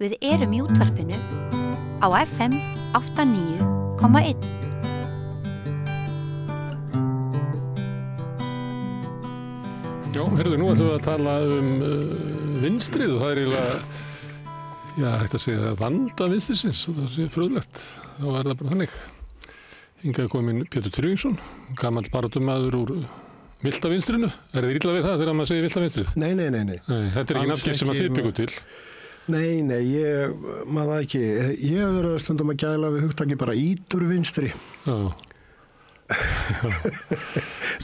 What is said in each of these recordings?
Við erum í útvarpinu á FM 89,1. Já, heyrðu, nú ætlum við að tala vinstrið og það eiginlega, hægt að segja vanda vinstrisins og það sé fröðlegt. Þá það bara þannig. Hingað kominn Pétur Tryggvason, gamall baráttumaður úr villta vinstrinu. Þið illa við það þegar maður segir villta vinstrið? Nei. Þetta ekki nafngift sem að þið byggu til. Nei, maður það ekki. Ég hef verið að stundum að gæla við hugtaki bara ítur vinstri. Já.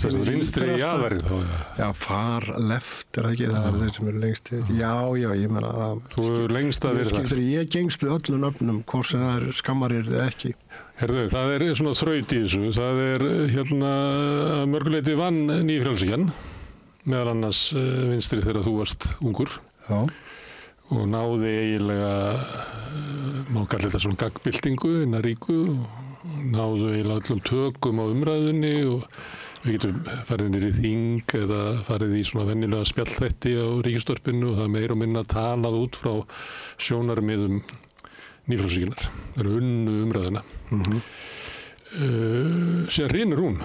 Það er vinstri í aðverið þá. Já, far left það ekki, það þeir sem eru lengst. Já, ég meina það. Þú hefur lengst að vera þar. Ég gengst við öllum nöfnum, hvort sem það skammarir eða ekki. Herðu, það svona þraut í þessu. Það að mörguleyti vann nýfrjálshyggjan, meðal annars vinstri þegar þú varst ungur. Já. Og náði eiginlega, má kalla þetta svona gaggbyltingu innan ríku og náðu eiginlega öllum tökum á umræðunni og við getum farið niður í þing eða farið í svona venjulega spjallþætti á ríkisútvarpinu og það meira og minna talað út frá sjónarmiðum nýfrjálshyggjunnar. Það eru unnu umræðuna. Síðan hrynur hún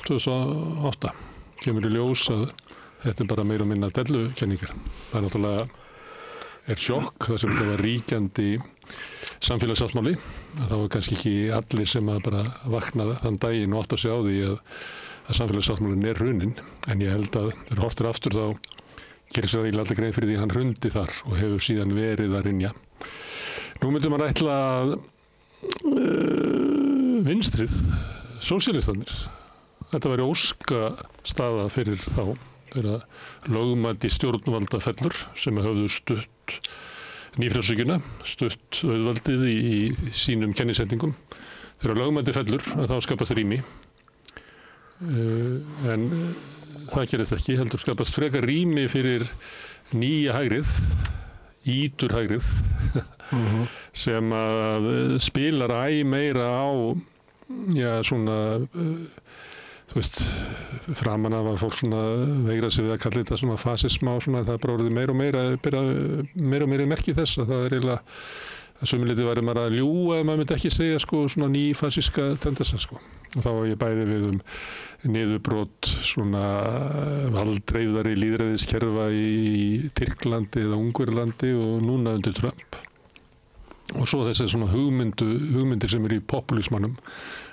2008, kemur í ljós að þetta bara meira og minna dellukenningar. Það náttúrulega sjokk, það sem þetta var ríkjandi samfélagssáttmáli. Það var kannski ekki allir sem að bara vaknaði þann daginn og átt að sjá því að samfélagssáttmálinn hruninn. En ég held að þegar horftir aftur þá gerir sér eiginlega allir grein fyrir því að hann hrundi þar og hefur síðan verið að hrynja. Nú myndum maður ætla að vinstrið, sósíalistanir, þetta væri óskastaða fyrir þá. Þegar lögmæti stjórnvalda fellur sem höfðu stutt nýfrjálshyggjuna, stutt auðvaldið í sínum kennisetningum. Þegar lögmæti fellur þá skapast rými. En það gerist ekki, heldur skapast frekar rými fyrir nýja hægrið, ítur hægrið, sem að spilar meira á, svona þú veist, framan af var fólk svona veigrað sig við að kalla þetta svona fasisma og svona, það bara orðið meira og meira merki þess að það eiginlega að sumuleyti væri maður að ljúga ef maður myndi ekki segja svona ný fasíska tendensa og þá var ég bæði við niðurbrot svona valddreifðari lýðræðiskerfa í Tyrklandi eða Ungverjalandi og núna undir Trump og svo þessi svona hugmyndir sem eru í populismanum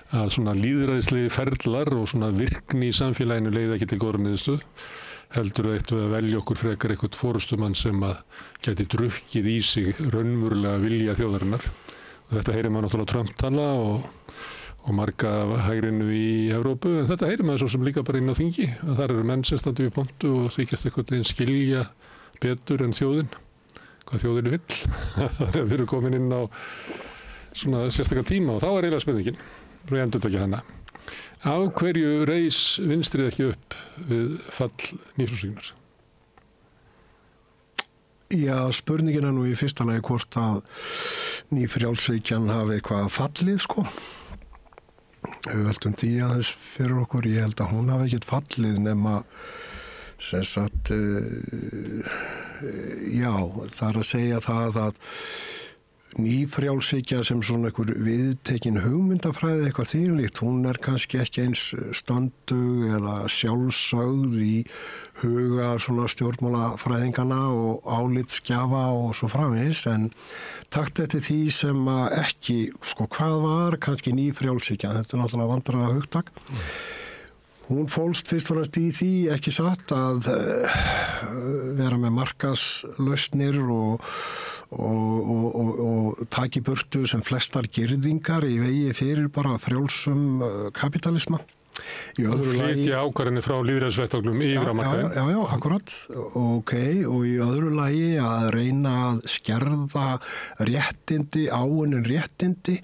að svona lýðræðislegi ferlar og svona virkni í samfélaginu leiða ekki til góðra niðurstöðu. Heldur við að velja okkur frekar eitthvað forystumann sem að gæti drukkið í sig raunverulega vilja þjóðarinnar. Og þetta heyrir maður náttúrulega Trump tala og marga hægrinu í Evrópu. En þetta heyrir maður svo sem líka bara inn á þingi. Að þar eru menn sem standi við pontu og þykjast eitthvað einn skilja betur en þjóðin. Hvað þjóðin vill. Þannig að við erum komin inn á svona sérstaka tíma og þá eiginlega spurningin. Ég endur þetta ekki hana. Á hverju reis vinstrið ekki upp við fall nýfrjálshyggjunnar? Já, spurningin nú í fyrsta lagi hvort að nýfrjálshyggjan hafi eitthvað fallið, Við veltum því aðeins fyrir okkur. Ég held að hún hafi ekkert fallið nema sem sagt, það að segja það að nýfrjálshyggja sem svona einhver viðtekin hugmyndafræði eitthvað þvílíkt, hún kannski ekki eins stöndug eða sjálfsögð í huga svona stjórnmálafræðingana og álitsgjafa og svo framvegis, en takt eftir því sem að ekki, hvað var kannski nýfrjálshyggja, þetta náttúrulega vandræða hugtak. Hún fólst fyrst og næst í því, ekki satt, að vera með markaðslausnir og taki burtu sem flestar girðingar í vegi fyrir bara frjálsum kapitalisma. Flytja ákvarðanir frá lýðræðisvettvangnum yfir á markaðinn. Já, akkurat. Og í öðru lagi að reyna að skerða réttindi, áunnin réttindi,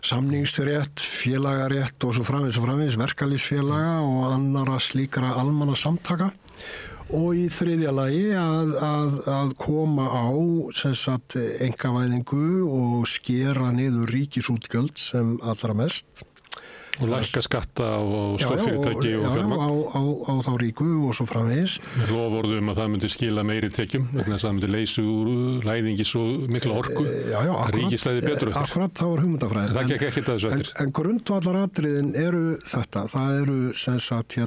samningsrétt, félagarétt og svo framvegis verkalýðsfélaga og annara slíkra almannasamtaka. Og í þriðja lagi að koma á einkavæðingu og skera niður ríkisútgjöld sem allra mest. Og lækka skatta á stórfyrirtæki og fjármagn. Á þá ríku og svo framvegis. Með loforðum að það myndi skila meiri tekjum, vegna þess að það myndi leysa úr læðingi svo mikla orku. Akkurat. Ríkislæði betur eftir. Akkurat, það var hugmyndafræði. Það gekk ekkert að þessu eftir. En grundvallaratriðin eru þetta. Það eru sem sagt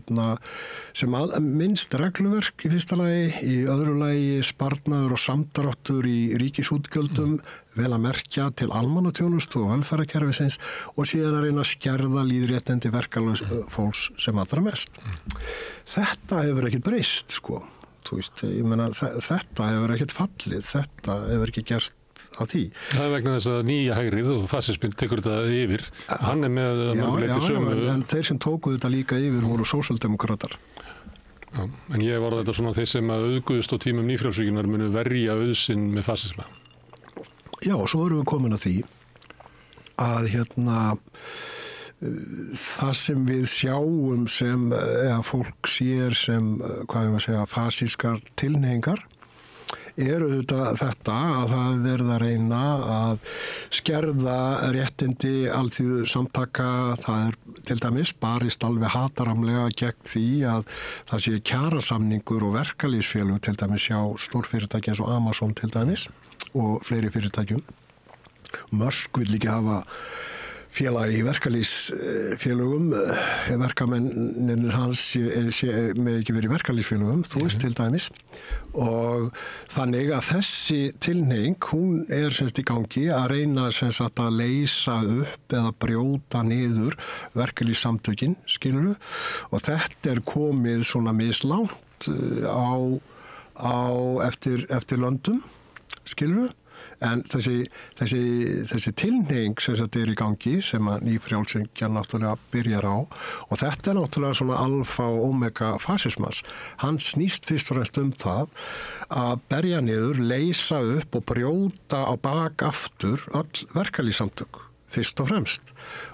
sem minnst regluverk í fyrsta lagi, í öðru lagi sparnaður og samdráttur í ríkisútgjöldum, vel að merkja til almannaþjónustu og velferðarkerfisins og síðan að reyna að skerða líðréttindi verkalags fólks sem allra mest. Þetta hefur ekkert breyst, sko. Þú veist, ég meina, þetta hefur ekkert fallið, þetta hefur ekki gerst að því. Það er vegna þess að nýja hægrið og fasisminn tekur þetta yfir. Hann er með mörguleiti sömu. En þeir sem tóku þetta líka yfir voru sósíaldemókratar. Já, en ég var þetta svona þeir sem að auðguðust á tímum nýfrjálsvíkinnar munu verja auðsinn með fasisma. Já, svo erum við komin að því að það sem við sjáum sem, eða fólk sér sem, hvað ég að segja, fasískar tilhneigingar eru þetta að það er verið að reyna að skerða réttindi alþýðu samtaka. Það er til dæmis barist alveg hataramlega gegn því að það sé kjarasamningur og verkalýðsfélög til dæmis hjá stórfyrirtæki eins og Amazon til dæmis og fleiri fyrirtækjum. Musk vill ekki hafa félag í verkalýðsfélögum, verkamennir hans með ekki verið í verkalýðsfélögum, þú veist til dæmis. Og þannig að þessi tilhneiging, hún er semst í gangi að reyna semst að leysa upp eða brjóta niður verkalýðssamtökin, skilurðu. Og þetta er komið svona mislangt eftir löndum, skilurðu. En þessi tilhneiging sem þetta er í gangi, sem að nýfrjálshyggja náttúrulega byrjar á, og þetta er náttúrulega svona alfa og omega fasismans. Hann snýst fyrst og fremst það að berja niður, leysa upp og brjóta á bak aftur öll verkalýðssamtök, fyrst og fremst.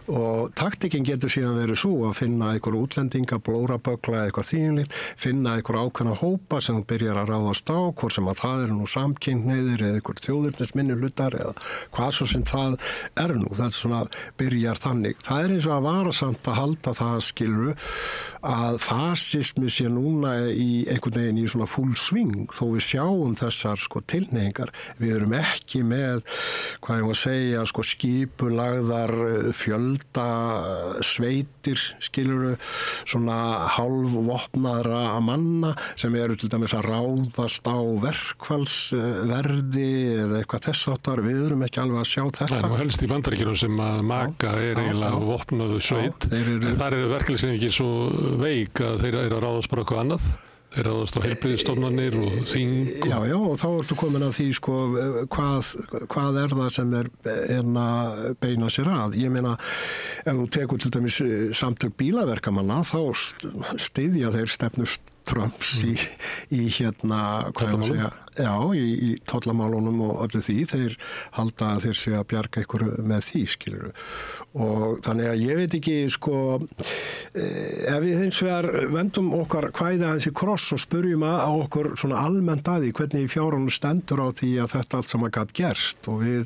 Og taktikinn getur síðan verið svo að finna einhver útlendinga, blóraböggla eða eitthvað þýðinlíkt, finna einhver ákveðna hópa sem byrjar að ráðast á, hvort sem að það eru nú samkynhneigðir eða einhver þjóðernisminnihlutar eða hvað svo sem það er nú. Það er svona, byrjar þannig. Það er eins og að varasamt að halda það, skiluru, að fasismi sé núna í einhvern veginn í svona full swing, þó við sjáum þessar tilhneigingar. Við erum ekki með, hvað ég má segja, skipulagðar fjölda sveitir, skiluru, svona hálfvopnaðra manna sem eru til dæmis að ráðast á verkfallsverði eða eitthvað þess áttar. Við erum ekki alveg að sjá þetta. Það er nú helst í Bandaríkjunum sem að MAGA er eiginlega vopnaðu sveit. En þar eru verkefnishreyfingin ekki svo veik að þeir eru að ráðast bara eitthvað annað. Þeir ráðast á heilbrigðisstofnanir og þing. Já, og þá ertu komin að því, hvað er það sem er að beina sér að. Ég meina, ef þú tekur til dæmis samtök bílaverkamanna, þá styðja þeir stefnu Trumps í hvað ég að segja, í tollamálunum og öllu því. Þeir halda að þeir sé að bjarga ykkur með því, skiluru. Og þannig að ég veit ekki, ef við hins vegar vendum okkar kvæði aðeins í kross og spurjum að okkur svona almennt að því hvernig fjárhunum stendur á því að þetta allt saman gat gerst, og við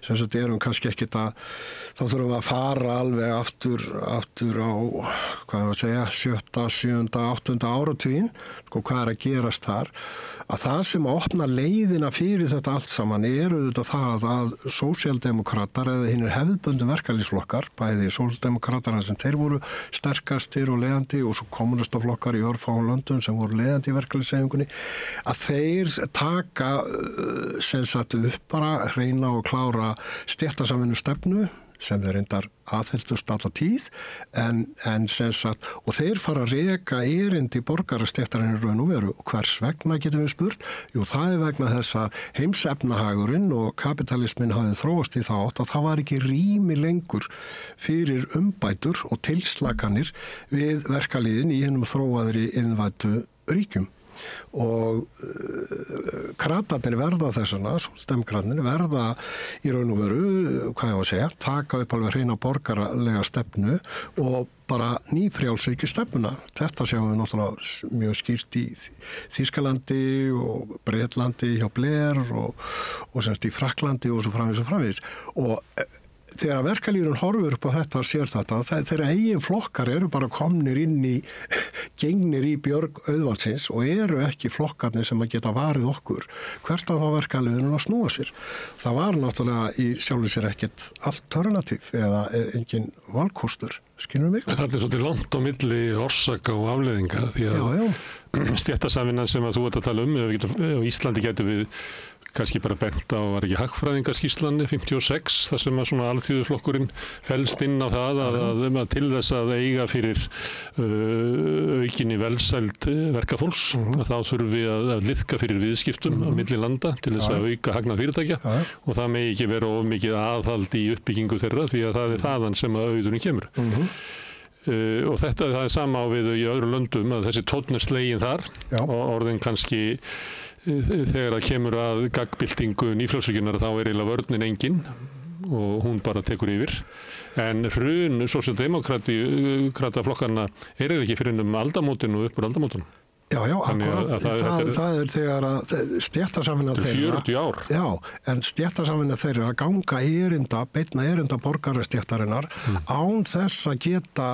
sem sagt erum kannski ekkert þá þurfum við að fara alveg aftur á, hvað ég að segja, 7., 7., 8. áratuginn, hvað er að gerast þar, að það sem að opna leiðina fyrir þetta allt saman auðvitað það að sósíaldemókratar eða hinir hefðbundum verkalýðsflokkar, bæði sósíaldemókratar sem þeir voru sterkastir og leiðandi og svo kommunistaflokkar í örfáum löndum sem voru leiðandi í verkalýðshreyfingunni, að þeir taka sem sagt upp bara reyna og klára stéttasamvinnu stefnu sem þeir reyndar aðhylltust alla tíð, en sem sagt, og þeir fara að reka erindi borgarastéttarinn í raun og veru. Og hvers vegna getum við spurt? Jú, það er vegna þess að heimsefnahagurinn og kapitalismin hafði þróast í þá átt að það var ekki rými lengur fyrir umbætur og tilslakanir við verkalýðin í hinum þróaðri iðnvæddu ríkjum. Og kratarnir verða þessana, sósíaldemókratarnir verða í raun og veru, hvað ég að segja, taka upp alveg hreina borgaralega stefnu og bara nýfrjálshyggju stefnuna. Þetta sjáum við náttúrulega mjög skýrt í Þýskalandi og Bretlandi hjá Blair og semst í Frakklandi og svo framvegis. Og þegar verkalýðurinn horfur upp á þetta og sér þetta, þeirra eigin flokkar eru bara komnir inn í, gengnir í björg auðvaldsins og eru ekki flokkarnir sem að geta varið okkur. Hvert á þá verkalýðurinn að snúa sér? Það var náttúrulega í sjálfu sér ekkert alternatív eða engin valkostur, skilur mig? Það er svolítið langt á milli orsaka og afleiðinga því að stéttasamvinnan sem að þú ert að tala á Íslandi getur við kannski bara bent á, var ekki hagfræðingaskýrslanni 56, þar sem að svona alþýðuflokkurinn felst inn á það að til þess að eiga fyrir aukinni velsæld verkafólks, að þá þurfum við að liðka fyrir viðskiptum á milli landa til þess að auka hagnað fyrirtækja og það megi ekki vera of mikið aðhald í uppbyggingu þeirra því að það er þaðan sem að auðurinn kemur. Og það er sama á við í öðrum löndum að þessi tónn er sleginn þar og orðin kannski þegar það kemur að gaggbyltingu nýfrjálshyggjunnar þá er eiginlega vörnin engin og hún bara tekur yfir. En hrun sósíaldemókrata flokkarna er ekki fyrir aldamótin og upp úr aldamótunum. Já, akkurat. Það er þegar að stéttasamvinna þeirra. 40 ár. Já, en stéttasamvinna þeirra að ganga beina erinda borgarastéttarinnar án þess að geta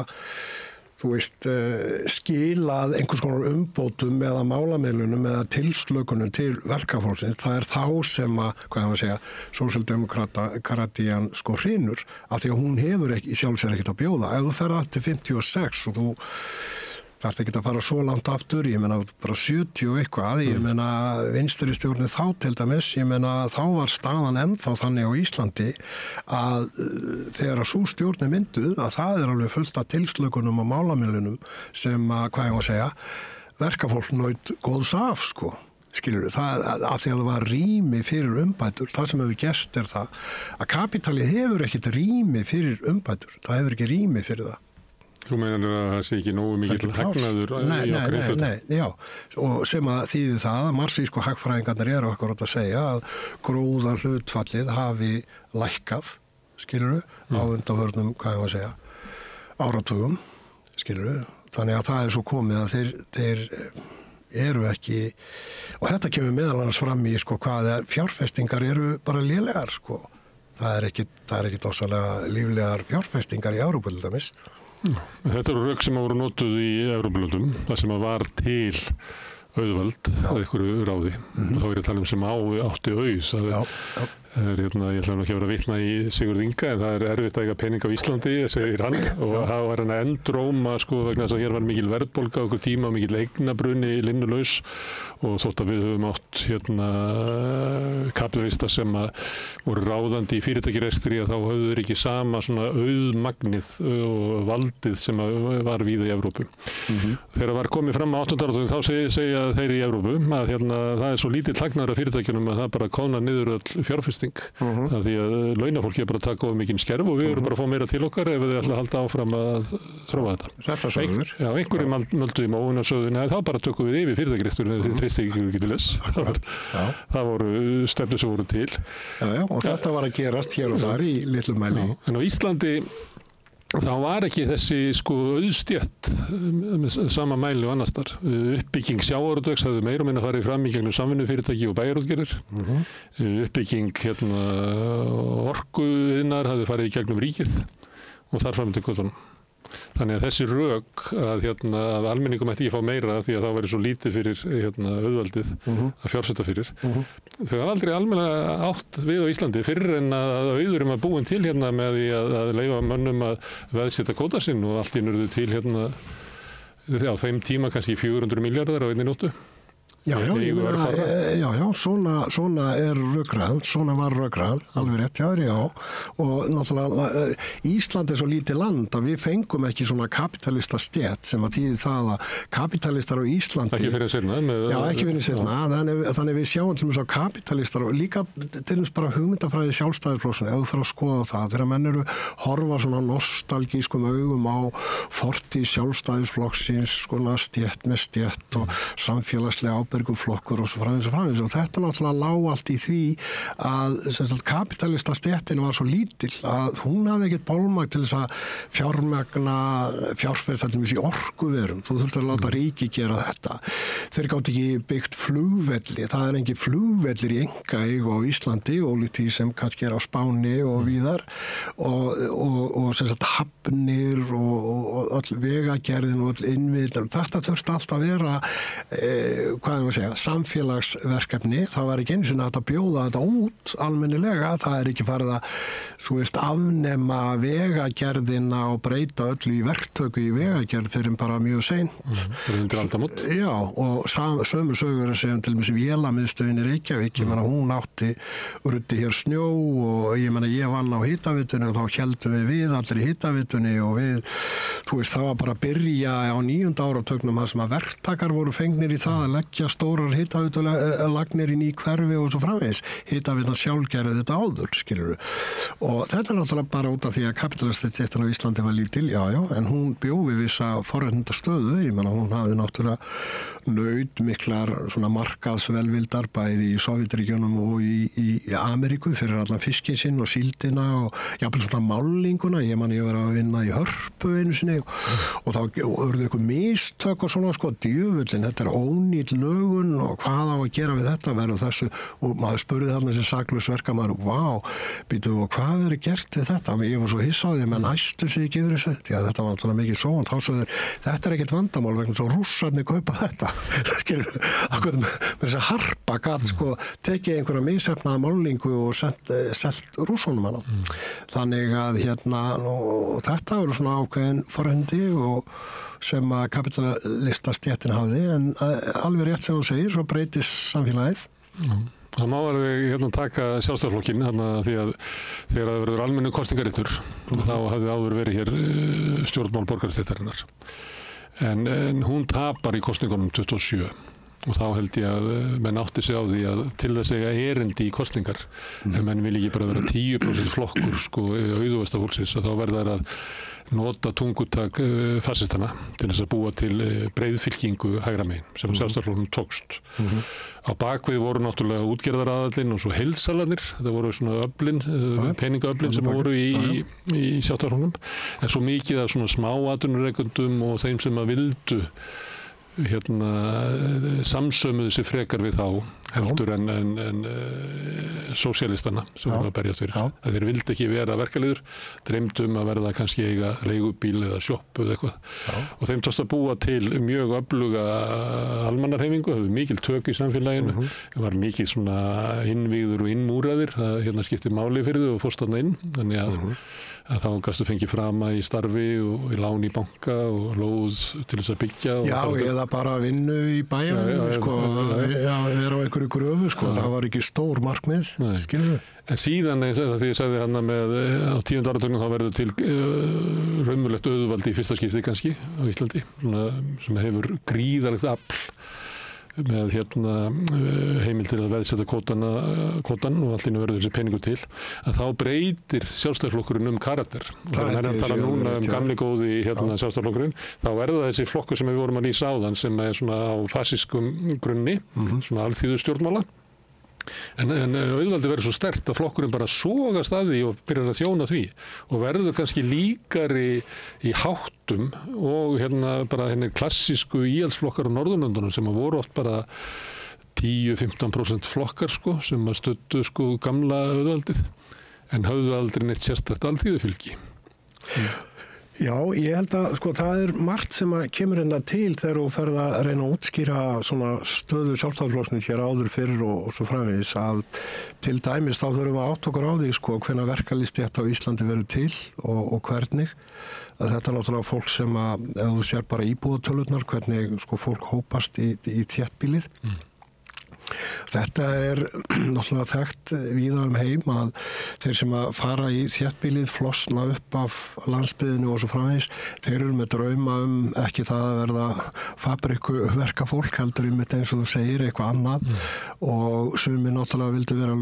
skilað einhvers konar umbótum eða málamiðlunum eða tilslökunum til verkafólksins. Það er þá sem að, sósíaldemókratían hrynur af því að hún hefur í sjálf sér ekkert að bjóða. Ef þú ferð til 56 og þú þarf ekki að fara svo langt aftur, ég meina bara 70 og eitthvað, ég meina vinstri stjórnin þá til dæmis, ég meina þá var staðan ennþá þannig á Íslandi að þegar að sú stjórn er mynduð að það er alveg fullt af tilslökunum og málamiðlunum sem verkafólk naut góðs af, skilur við, það af því að það var rými fyrir umbætur. Það sem hefur gerst er það að kapitalið hefur ekkert rými fyrir umbætur, það hefur ekki rými fyrir það. Þú meinar að það sé ekki nógu mikill hagnaður í okkar innflutning? Nei, já. Og sem að þýðir það að marxísku hagfræðingarnir eru okkur að segja að gróðar hlutfallið hafi lækkað, skilurðu, á undanförnum, áratugum, skilurðu. Þannig að það er svo komið að þeir eru ekki, og þetta kemur meðal annars fram í hvað fjárfestingar eru bara lélegar, Það er ekkit ósalega líflegar fjárfestingar í Evrópu til dæmis. Þetta eru rök sem voru notuð í Evrópulöndum, það sem var til auðvald að einhverju ráði. Þá er ég að tala sem átti auð. Ég ætla nú ekki að vera að vitna í Sigurð Inga, en það er erfitt að eiga pening á Íslandi, segir hann, og það var hann að endróma, vegna þess að hér var mikil verðbólga á okkur tíma, mikil eignabruni linnulaus, og þótt að við höfum átt kapitalista sem voru ráðandi í fyrirtækjarekstri, að þá höfðu þeir ekki sama svona auðmagnið og valdið sem var víða í Evrópu. Þegar var komið fram á 8. áratugum, þá segja þeir í Evrópu að það er svo lítill hagnaður af fyrirtækjunum að það bara kónar niður öll fjárfesting. Það því að launafólki er bara að taka of mikinn skerf og við erum bara að fá meira til okkar ef þið ætla að halda áfram að þróa þetta. Þetta sögður. Já, einhverjum möldu í móun og sögðu, þá bara tökum við yfir fyrirtækjareksturinn eða þið treystið ekki til þess. Það voru stefnur sem voru til. Já, og þetta var að gerast hér og þar í litlum mæli. En á Íslandi þá var ekki þessi auðstétt með sama mæli og annars þar. Uppbygging sjávarútvegs hafði meira og minna farið fram í gegnum samvinnufyrirtæki og bæjarútgerðir. Uppbygging orkuiðnaðar hafði farið í gegnum ríkið og þar fram til götunum. Þannig að þessi rök að almenningum ætti ekki fá meira því að þá væri svo lítið fyrir auðvaldið að fjárfesta fyrir. Þau hafa aldrei almennilega átt við á Íslandi fyrr en að auðurum að búin til með því að leyfa mönnum að veðsetja kvóta sinn og allt í einu urðu til á þeim tíma kannski 400 milljarðar á einni nóttu. Já, svona er rökræðan, svona var rökræðan, alveg rétt, já. Og náttúrulega Ísland er svo lítið land að við fengum ekki svona kapitalista stétt sem að þýði það að kapitalistar á Íslandi... Ekki fyrir seinna. Já, ekki fyrir seinna. Þannig við sjáum til þess að kapitalistar og líka til þess bara hugmyndafræði sjálfstæðisflokksins, ef þú fyrir að skoða það, þegar menn eru horfa svona nostalgískum augum á fortíð sjálfstæðisflokksins, stétt með stétt og samfélagslega Hafberguflokkur og svo framvegis og þetta náttúrulega lá allt í því að kapitalista stéttin var svo lítil að hún hafði ekkert bólmagn til þess að fjárfesta til dæmis í orkuverum. Þú þurftir að láta ríki gera þetta. Þeir gátu ekki byggt flugvelli. Það er engin flugvellir í einkaeigu á Íslandi og því sem kannski er á Spáni og víðar og sem sagt hafnir og öll vegagerðin og öll innviðin. Þetta þurfti alltaf að vera samfélagsverkefni. Það var ekki einu sinni hægt að bjóða þetta út almennilega. Það er ekki farið að afnema vegagerðina og breyta öllu í verktöku í vegagerð fyrir bara mjög seint. Já, og sömu sögur að segja til dæmis vélamiðstöðin í Reykjavík. Ég meina hún ruddi hér snjó og ég vann á hitaveitunni og þá héldum við allir í hitaveitunni og það var bara að byrja á 9. áratugnum þar sem að verktakar voru fengnir í það að leggja stórar hitaveitulagnir inn í hverfi og svo framvegis. Hitaveitan sjálf gerði þetta áður, skilurðu. Og þetta er náttúrulega bara út af því að kapitalistinn á Íslandi var lítil, já, en hún bjóði vissa forréttindastöðu. Ég meina hún hafði náttúrulega naut miklar svona markaðsvelvildar bæði í Sovétríkjunum og í Ameríku fyrir allan fiskinn sinn og síldina og jafnvel svona málninguna. Ég var að vinna í Hörpu einu sinni og þá urðu eitthvað mistök og svona djöfullin, þetta er ónýt lögun og hvað á að gera við þetta verður þessu og maður spurði þarna sem saklaus verkamaður, býtu og hvað er gert við þetta? Ég var svo hissa á því, menn hæstu sig ekki yfir þessu, því að þetta var alltaf mikið svo, þá svo þetta er ekkert vandamál vegna svo rússarnir kaupa þetta. Skilur, með þess að harpa gat tekið einhverja misheppnaða málningu og selt rússunum hana. Þannig að og þetta voru svona ákveðin forréttindi og sem að kapitalistastjættin hafði, en alveg rétt sem þú segir, svo breytist samfélagið. Það má alveg taka Sjálfstæðisflokkinn því að þegar það verður almennu kosningaréttur þá hafði áður verið hér stjórnmál borgarstéttarinnar. En hún tapar í kosningunum 27 og þá held ég að menn átti sig á því að til þess að eiga erindi í kosningar ef menn vil ekki bara vera 10% flokkur auðvasta fólksins þá verða þær að nota tungutak fasistana til þess að búa til breiðfylkingu hægra megin sem Sjálfstæðisflokknum tókst. Á bakvið voru náttúrulega útgerðaraðallinn og svo heilsalarnir, þetta voru svona öflin, peningaöflin sem voru í Sjálfstæðisflokknum, en svo mikið af svona smáatvinnurekendum og þeim sem að vildu samsömuðu sig frekar við þá heldur en sósíalistana sem voru að berjast fyrir. Að þeir vildi ekki vera verkaliður, dreymdu að verða kannski eiga leigubíl eða sjoppu eða eitthvað. Og þeim tókst að búa til mjög öfluga almannarhreyfingu, það var mikil tök í samfélaginu, það var mikil svona innvígður og innmúraðir, það skipti máli fyrir þau og fórst þarna inn, þannig að þá gastu fengið frama í starfi og í lán í banka og lóð til þess að byggja. Já, eða bara vinnu í bæjarnum, vera á einhverju gröfu, það var ekki stór markmið, skilur við. En síðan, því ég sagði hana með á 10. áratugnum þá verður til raunverulegt auðvaldi í fyrsta skipti kannski á Íslandi, sem hefur gríðarlegt afl með heimild til að veðsetta kvótan og allt verður þessi peningur til, að þá breytir Sjálfstæðisflokkurinn karakter. Það er að tala núna gamli góði Sjálfstæðisflokkurinn, þá verður þessi flokkur sem við vorum að lýsa áðan sem er svona á fasískum grunni, svona alþýðustjórnmála. En auðvaldi verður svo sterkt að flokkurinn bara sogast að því og byrjar að þjóna því og verður kannski líkari í háttum og bara klassísku íhaldsflokkar á Norðurlöndunum sem voru oft bara 10-15% flokkar sem að stöddu gamla auðvaldið en höfðu aldrei neitt sérstakt alþýðufylgi. Já, ég held að það er margt sem að kemur til þegar þú ferð að reyna að útskýra svona stöðu Sjálfstæðisflokksins hér áður fyrir og svo framvegis að til dæmis þá þurfum við að átta okkur á því hvenær verkalýðsstétt á Íslandi verður til og hvernig. Að þetta er náttúrulega fólk sem að, ef þú sér bara íbúðatölurnar, hvernig fólk hópast í þéttbýlið. Þetta er náttúrulega þekkt víða heim að þeir sem að fara í þéttbýlið flosna upp af landsbyggðinu og svo framvegis, þeir eru með drauma ekki það að verða fabrikuverkafólk heldur einmitt eins og þú segir eitthvað annað og sumir náttúrulega vildu vera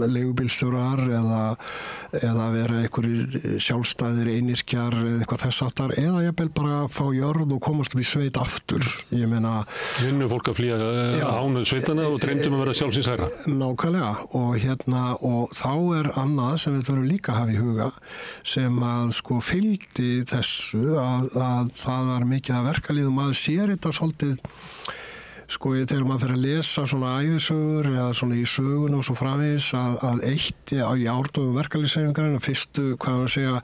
leigubílstjórar eða vera einhverjir sjálfstæðir einyrkjar eða eitthvað þess aftar, eða jafnvel bara fá jörð og komast upp í sveit aftur. Ég meina... Vinnufólk að flýja ánu sveitana og dreymdum að vera sjálfsins hærra. Nákvæmlega, og þá annað sem við þurfum líka að hafa í huga, sem að sko fylgdi þessu að það var mikið að verkalýðum að sér þetta svolítið. Sko þegar maður fyrir að lesa svona ævisögur eða svona í sögun og svo framvegis að eitt í árdögum verkalýðshreyfingarinnar fyrstu, hvað að segja,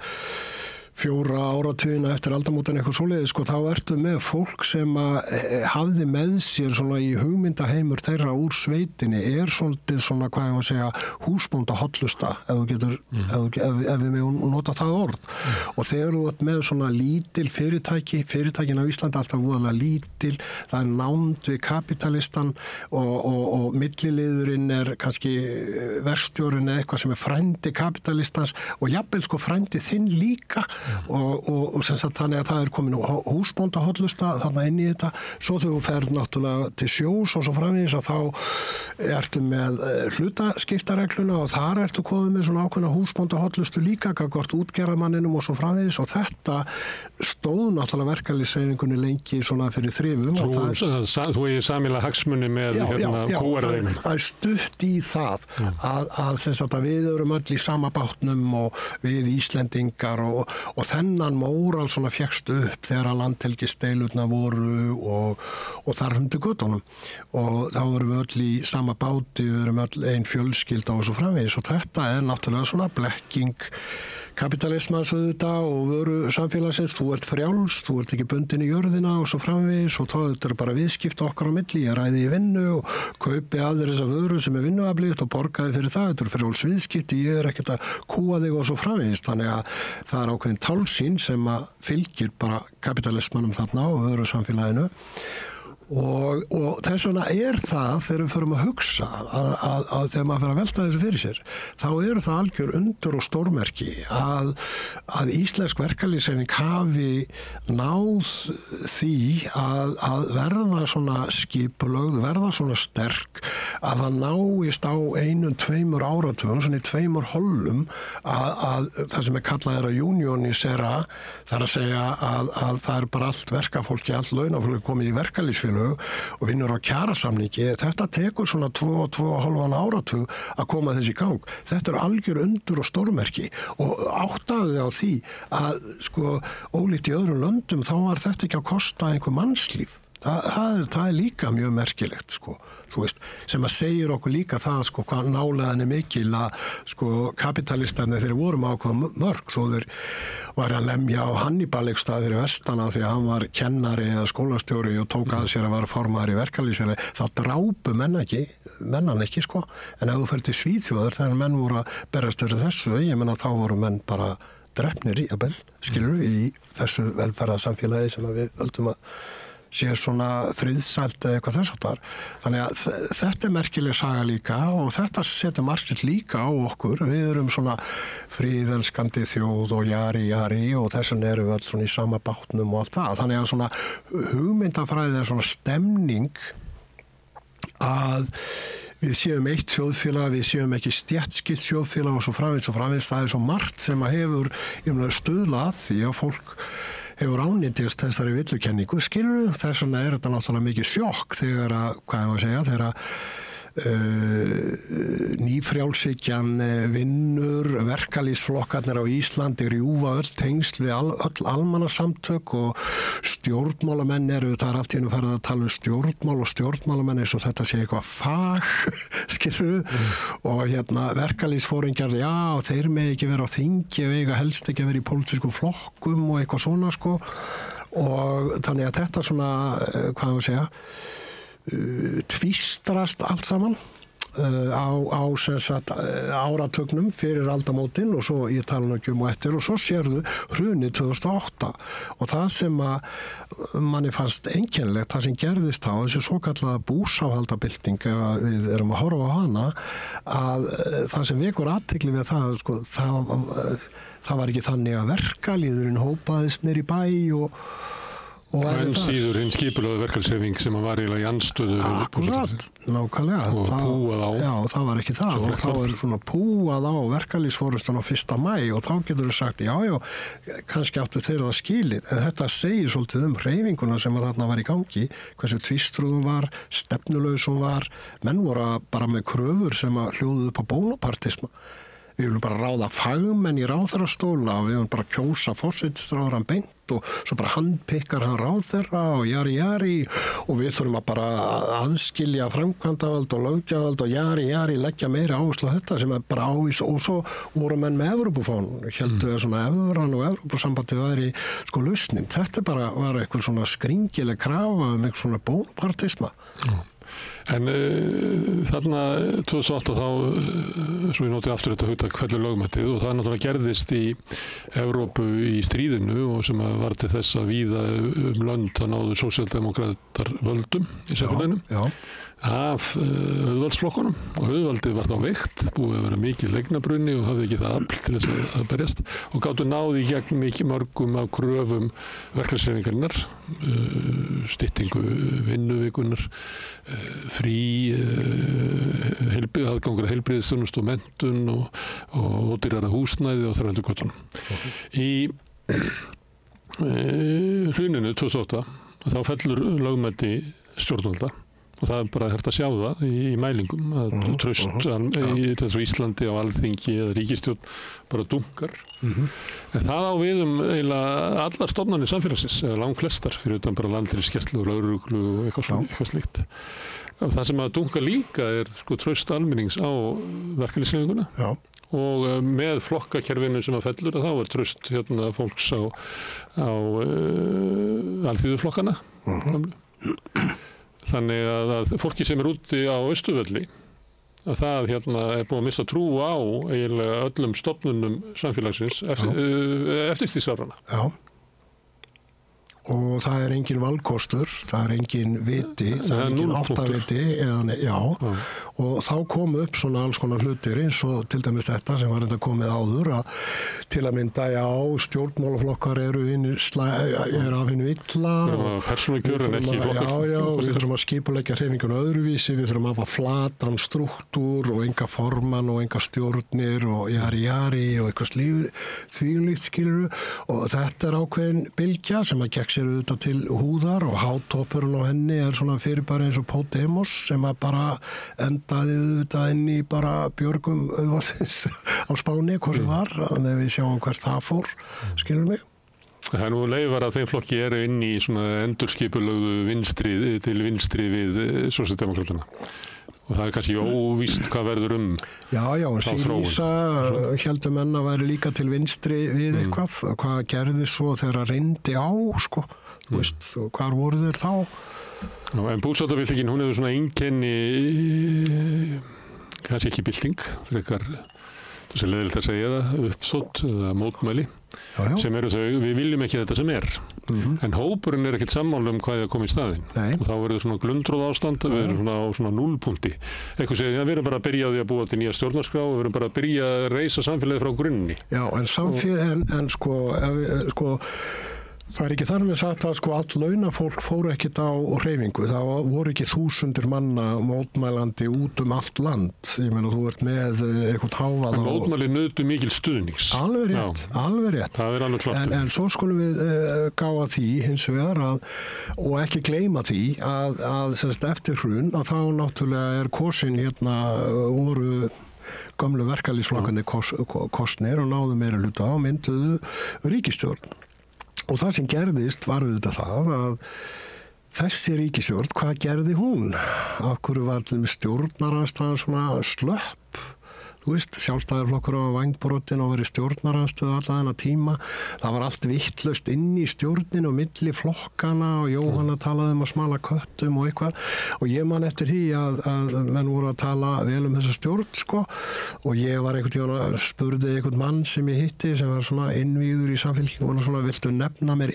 4 áratugina eftir aldamótin eitthvað svoleiðis, sko, þá ertu með fólk sem hafði með sér svona í hugmyndaheimur þeirra úr sveitinni, svolítið svona, hvað ég að segja, húsbónda hollusta, ef þú getur, ef við megum nota það orð. Og þegar þú ert með svona lítil fyrirtækin á Íslandi alltaf voðalega lítil, það nánd við kapitalistan og milliliðurinn kannski verkstjórinn eða eitthvað sem frændi kapitalistans og jafnvel sko frændi þinn líka. Og sem sagt þannig að það komin húsbóndahóllusta þarna inn í þetta, svo þegar þú ferð náttúrulega til sjós og svo framvegis að þá ertu með hlutaskiptaregluna og þar ertu komið með svona ákveðna húsbóndahóllustu líka gagnvart útgerðarmanninum og svo framvegis og þetta stóð náttúrulega verkalýðshreyfingunni lengi svona fyrir þrifum. Þú eigið sameiginlega hagsmuni með kúarðeinum. Það stutt í það að sem sagt að við erum öll í sama bátnum og við Íslendingar og þennan móral svona fékkst upp þegar að landhelgisdeilurnar voru og þar hundi göttunum og þá vorum við öll í sama báti, við erum öll ein fjölskylda og svo framvegis og þetta náttúrulega svona blekking kapitalismans auðvitað og vöru samfélagsins, þú ert frjáls, þú ert ekki bundin í jörðina og svo framvegis og þetta er bara viðskipta okkar á milli, ég ræði í vinnu og kaupi að þér þessa vöru sem vinnuaflíkt og borgaði fyrir það, þetta er frjáls viðskipti, ég ekkert að kúa þig og svo framvegis, þannig að það ákveðin tálsýn sem að fylgir bara kapitalismanum þarna og vöru samfélaginu. Og þess vegna það þegar við förum að hugsa að þegar maður fyrir að velta þessu fyrir sér þá það algjör undur og stórmerki að íslensk verkalýðshreyfing hafi náð því að verða svona skipulögð, verða svona sterk að það náist á 1-2 áratugum, svona í 2 hollum að það sem kallað að unionisera, það að segja að það bara allt verkafólki, allt launafólki komið í verkalýðsfélög og vinnur á kjarasamningi, þetta tekur svona 2,5 áratug að koma þessi í gang. Þetta algjör undur og stórmerki og áttaðu á því að sko ólíkt í öðrum löndum þá var þetta ekki að kosta einhver mannslíf. Það líka mjög merkilegt sko, þú veist, sem að segir okkur líka það sko hvað nálæðan mikil að sko kapitalistarnir þeir vorum ákveða mörg þó þeir var að lemja á Hannibal eitthvað fyrir vestana því að hann var kennari eða skólastjóri og tók að sér að vera formaður í verkalýðsfélagi, þá drápu mennan ekki sko, en ef þú fer til Svíþjóðar þegar menn voru að berast fyrir þessu, ég menna þá voru menn bara drepnir í skilur í þessu velferðarsamfélagi sem við öldum að sé svona friðsælt eða eitthvað þess aftar. Þannig að þetta merkileg saga líka og þetta setur margt líka á okkur. Við erum svona friðelskandi þjóð og jari og þess vegna erum við öll svona í sama bátnum og allt það. Þannig að svona hugmyndafræði svona stemning að við séum eitt þjóðfélag, við séum ekki stéttskipt þjóðfélag og svo framvegis. Það svo margt sem að hefur stuðlað því að fólk hefur ánýttist þessari villukenningu, skilur þess vegna þetta náttúrulega mikið sjokk þegar þegar nýfrjálshyggjan vinnur, verkalýðsflokkarnir á Íslandi rjúfa öll tengsl við öll almannasamtök og stjórnmálamenn það allt í einu farið að tala stjórnmál og stjórnmálamenn eins og þetta sé eitthvað fag, skilur og verkalýðsforingjar, já, þeir með ekki vera á þingi og eiga helst ekki vera í pólitískum flokkum og eitthvað svona, sko, og þannig að þetta svona, hvað ég segja, tvístrast allt saman á sem sagt áratugnum fyrir aldamótin og svo ég tala nú ekki og eftir og svo sérðu hrunið 2008 og það sem að manni fannst einkennilegt, það sem gerðist þá þessi svokallaða búsáhaldabylting ef við erum að horfa á hana að það sem vekur athygli við það sko, það var ekki þannig að verkalýðurinn hópaðist niður í bæ Og enn síður hinn skipulögðu verkalýðshreyfing sem var eiginlega í andstöðu. Akkurat, nákvæmlega. Og púað á. Já, það var ekki það. Og þá svona púað á verkalýðsforystan á 1. maí og þá getur þú sagt, já, kannski áttu þeir það skilið. En þetta segir svolítið hreyfinguna sem þarna var í gangi, hversu tvístruðum var, stefnulausum var, menn voru bara með kröfur sem að hljóðu upp á bónapartisma. Við viljum bara ráða fagmenn í ráðherrastóla og við viljum bara kjósa forsætisráðherrann beint og svo bara handpikkar hann ráðherra og jari og við þurfum að bara aðskilja framkvæmdavald og löggjavald og jari leggja meira áherslu á þetta sem er bara ávís og svo voru menn með Evrópufón héldu svona Evran og Evrópusambandi væri sko lausnin. Þetta bara var eitthvað svona skringileg krafa eitthvað svona bónapartisma. En þarna 2008 þá, svo ég noti aftur þetta hugtak fellur lögmætið og það náttúrulega gerðist í Evrópu í stríðinu og sem var til þess að víða lönd að náðu sósíaldemókratar völdum í samfélaginu af auðvaldsflokkunum og auðvaldið var þá veikt, búið að vera mikið legnabrunni og hafði ekki það afl til þess að berjast og gátu náði í gegn mikið mörgum af kröfum verkalýðshreyfingarinnar, styttingu vinnuvikunar, frí aðgangur að heilbrigðisþjónustu og menntun og ódýrara húsnæði og þarfendur göttunum. Í hruninu 2008 þá fellur lögmæti stjórnvalda og það er bara hægt að sjá það í mælingum að traust í Íslandi á alþingi eða ríkisstjórn bara dunkar. En það á við eiginlega allar stofnanir samfélagsins, eða langflestar fyrir utan bara landhelgisgæslu og lögreglu og eitthvað slíkt. Og það sem að dunkar líka er sko traust almennings á verkalýðshreyfinguna og með flokkakerfinu sem að fellur þá er traust fólks á alþýðuflokkana. Þannig að fólki sem er úti á Austurvelli að það er búið að missa trú á eiginlega öllum stofnunum samfélagsins eftir stríðsárana. Já. Og það er engin valkostur, það er engin viti, það er engin áttaviti og þá komu upp svona alls konar hlutir eins og til dæmis þetta sem var enda komið áður að til að mynda stjórnmálaflokkar eru af hinu illa persónukjör en ekki flokkar. Við þurfum að skipuleggja hreyfinguna öðruvísi, við þurfum að hafa flatan strúktúr og enga formann og enga stjórnir og jari og eitthvað þvílíkt skilurðu og þetta er ákveðin bylgja sem að gekk sér auðvitað til húðar og hátoppurinn á henni er svona fyrirbæri eins og Podemos sem að bara endaði auðvitað inn í bara björgum auðvaldsins á Spáni, hvað sem var, þannig að við sjáum hvert það fór, skilur mig. Það er nú leifar að þeim flokki eru inn í svona endurskipulögðu til vinstri við sósíaldemókratana. Og það er kannski óvíst hvað verður Já, en Syriza héldu menn að væri líka til vinstri við eitthvað. Hvað gerði svo þegar það reyndi á, sko? Veist, hvar voru þeir þá? Já, en búsáttarbyltingin, hún hefur svona einkenni, kannski ekki bylting, frekar, þessi leiðilegt að segja það, uppþótt eða mótmæli, sem eru þau, við viljum ekki þetta sem er. En hópurinn er ekkert sammála hvað það kom í staðinn. Og þá verður svona glundróð ástand, við erum svona á svona núllpunkti. Eitthvað segir, við erum bara að byrja á því að búa til nýja stjórnarskrá og við erum bara að byrja að reisa samfélagið frá grunni. Já, en sko, það er ekki þar með sagt að sko all launafólk fóru ekkert á hreyfingu. Það voru ekki þúsundir manna mótmælandi út allt land. Ég meina þú ert með eitthvað hávað. En mótmæli nutu mikil stuðnings. Alveg rétt. Það er alveg klart. En svo skulum við gáða því hins vegar og ekki gleyma því að eftir hrun að þá náttúrulega er kosin voru gömlu verkalýðsflokkandi kosnir og náðu meira hluta og mynduðu ríkisstjórn. Og það sem gerðist var auðvitað það að þessi ríkisstjórn, hvað gerði hún? Af hverju var til stjórnarandstaðan svona slöpp? Þú veist, Sjálfstæðisflokkur á vængbrotinn og verið stjórnarandstuð alla þennan tíma. Það var allt vitlaust inn í stjórnin og milli flokkana og Jóhanna talaði að smala köttum og eitthvað. Og ég man eftir því að menn voru að tala vel þessa stjórn, sko. Og ég var einhvern tímann að spurði einhvn mann sem ég hitti sem var svona innvíður í samfélkinu og svona, viltu nefna mér